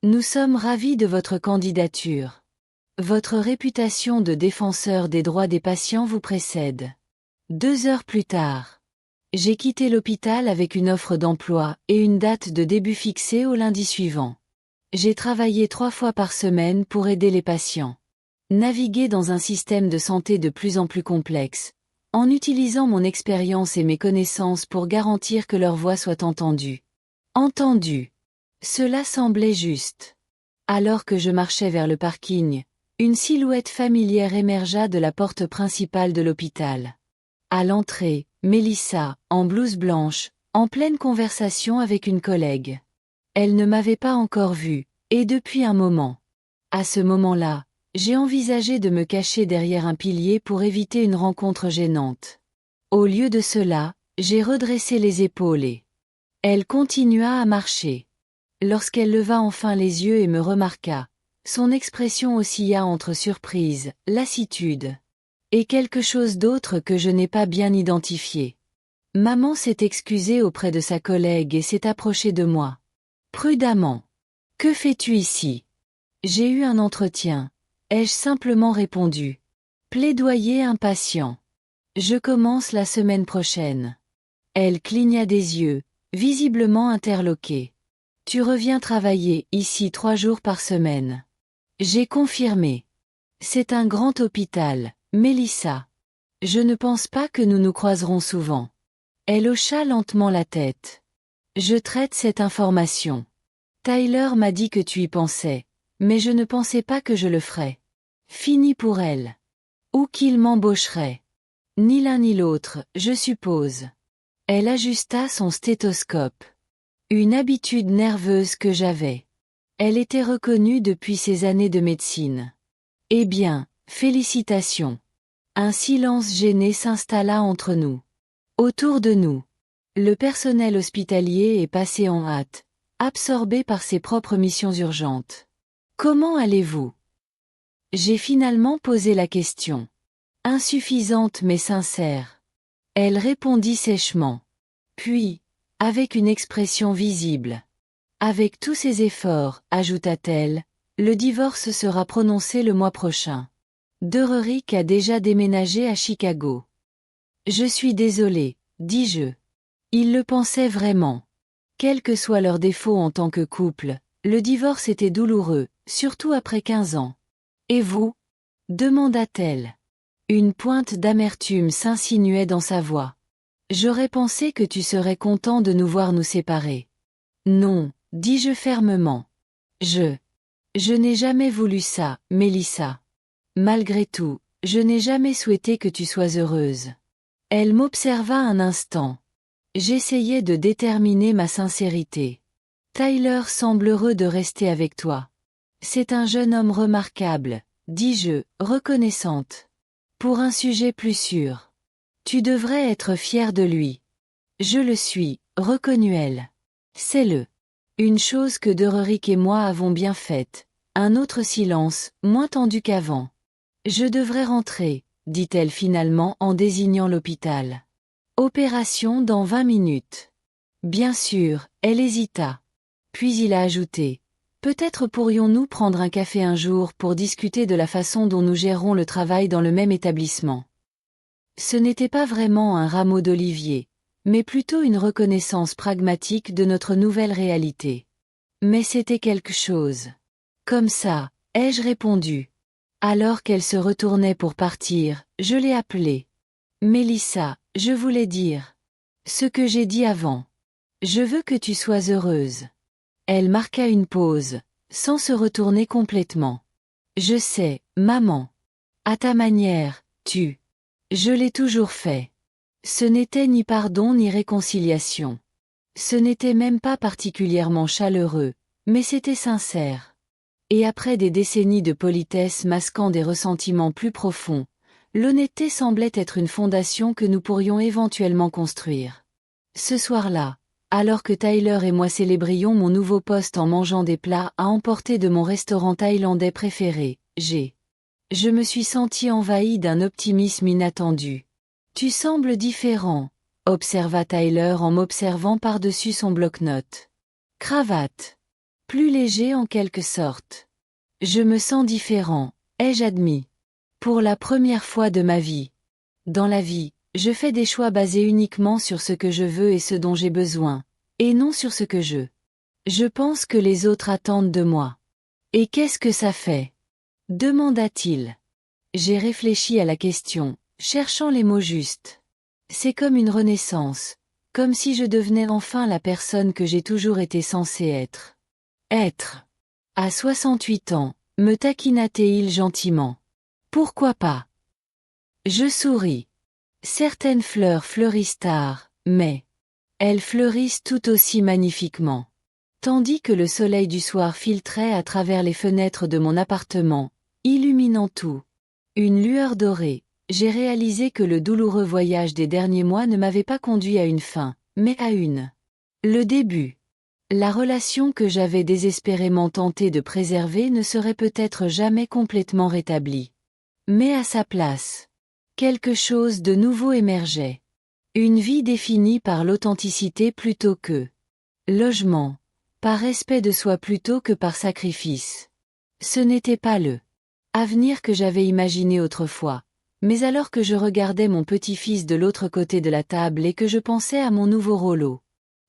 Nous sommes ravis de votre candidature. Votre réputation de défenseur des droits des patients vous précède. 2 heures plus tard. J'ai quitté l'hôpital avec une offre d'emploi et une date de début fixée au lundi suivant. J'ai travaillé 3 fois par semaine pour aider les patients. Naviguer dans un système de santé de plus en plus complexe, en utilisant mon expérience et mes connaissances pour garantir que leur voix soit entendue. Entendue. Cela semblait juste. Alors que je marchais vers le parking, une silhouette familière émergea de la porte principale de l'hôpital. À l'entrée, Mélissa, en blouse blanche, en pleine conversation avec une collègue. Elle ne m'avait pas encore vue, et depuis un moment. À ce moment-là, j'ai envisagé de me cacher derrière un pilier pour éviter une rencontre gênante. Au lieu de cela, j'ai redressé les épaules et... Elle continua à marcher. Lorsqu'elle leva enfin les yeux et me remarqua, son expression oscilla entre surprise, lassitude et quelque chose d'autre que je n'ai pas bien identifié. Maman s'est excusée auprès de sa collègue et s'est approchée de moi. Prudemment. Que fais-tu ici? J'ai eu un entretien, ai-je simplement répondu. Plaidoyer impatient. Je commence la semaine prochaine. Elle cligna des yeux, visiblement interloquée. Tu reviens travailler ici 3 jours par semaine. J'ai confirmé. C'est un grand hôpital, Mélissa. Je ne pense pas que nous nous croiserons souvent. Elle hocha lentement la tête. Je traite cette information. Tyler m'a dit que tu y pensais, mais je ne pensais pas que je le ferais. Fini pour elle. Ou qu'il m'embaucherait. Ni l'un ni l'autre, je suppose. Elle ajusta son stéthoscope. Une habitude nerveuse que j'avais. Elle était reconnue depuis ses années de médecine. Eh bien, félicitations. Un silence gêné s'installa entre nous. Autour de nous. Le personnel hospitalier est passé en hâte, absorbé par ses propres missions urgentes. Comment allez-vous? J'ai finalement posé la question. Insuffisante mais sincère. Elle répondit sèchement. Puis, avec une expression visible. Avec tous ces efforts, ajouta-t-elle, le divorce sera prononcé le mois prochain. Dererik a déjà déménagé à Chicago. Je suis désolé, dis-je. Il le pensait vraiment. Quels que soient leurs défauts en tant que couple, le divorce était douloureux, surtout après 15 ans. Et vous? Demanda-t-elle. Une pointe d'amertume s'insinuait dans sa voix. J'aurais pensé que tu serais content de nous voir nous séparer. Non, dis-je fermement. Je n'ai jamais voulu ça, Mélissa. Malgré tout, je n'ai jamais souhaité que tu sois heureuse. Elle m'observa un instant. J'essayais de déterminer ma sincérité. Tyler semble heureux de rester avec toi. C'est un jeune homme remarquable, dis-je, reconnaissante. Pour un sujet plus sûr. Tu devrais être fier de lui. Je le suis, reconnut elle. C'est une chose que Dererik et moi avons bien faite. Un autre silence, moins tendu qu'avant. Je devrais rentrer, dit-elle finalement en désignant l'hôpital. Opération dans 20 minutes. Bien sûr, elle hésita. Puis il a ajouté. Peut-être pourrions-nous prendre un café un jour pour discuter de la façon dont nous gérons le travail dans le même établissement. Ce n'était pas vraiment un rameau d'olivier, mais plutôt une reconnaissance pragmatique de notre nouvelle réalité. Mais c'était quelque chose. Comme ça, ai-je répondu. Alors qu'elle se retournait pour partir, je l'ai appelée. Mélissa, je voulais dire. Ce que j'ai dit avant. Je veux que tu sois heureuse. Elle marqua une pause, sans se retourner complètement. Je sais, maman. À ta manière, tu. Je l'ai toujours fait. Ce n'était ni pardon ni réconciliation. Ce n'était même pas particulièrement chaleureux, mais c'était sincère. Et après des décennies de politesse masquant des ressentiments plus profonds, l'honnêteté semblait être une fondation que nous pourrions éventuellement construire. Ce soir-là, alors que Tyler et moi célébrions mon nouveau poste en mangeant des plats à emporter de mon restaurant thaïlandais préféré, j'ai Je me suis senti envahi d'un optimisme inattendu. Tu sembles différent, observa Tyler en m'observant par-dessus son bloc-notes. Cravate. Plus léger en quelque sorte. Je me sens différent, ai-je admis. Pour la première fois de ma vie. Dans la vie, je fais des choix basés uniquement sur ce que je veux et ce dont j'ai besoin, et non sur ce que je pense que les autres attendent de moi. Et qu'est-ce que ça fait? Demanda-t-il. J'ai réfléchi à la question, cherchant les mots justes. C'est comme une renaissance, comme si je devenais enfin la personne que j'ai toujours été censée être. Être. À 68 ans, me taquina-t-il gentiment. Pourquoi pas? Je souris. Certaines fleurs fleurissent tard, mais elles fleurissent tout aussi magnifiquement. Tandis que le soleil du soir filtrait à travers les fenêtres de mon appartement, illuminant tout. Une lueur dorée, j'ai réalisé que le douloureux voyage des derniers mois ne m'avait pas conduit à une fin, mais à le début. La relation que j'avais désespérément tenté de préserver ne serait peut-être jamais complètement rétablie. Mais à sa place, quelque chose de nouveau émergeait. Une vie définie par l'authenticité plutôt que logement, par respect de soi plutôt que par sacrifice. Ce n'était pas le avenir que j'avais imaginé autrefois, mais alors que je regardais mon petit-fils de l'autre côté de la table et que je pensais à mon nouveau rôle au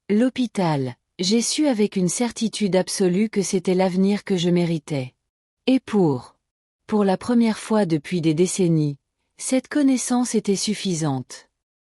l'hôpital, j'ai su avec une certitude absolue que c'était l'avenir que je méritais. Et pour la première fois depuis des décennies, cette connaissance était suffisante.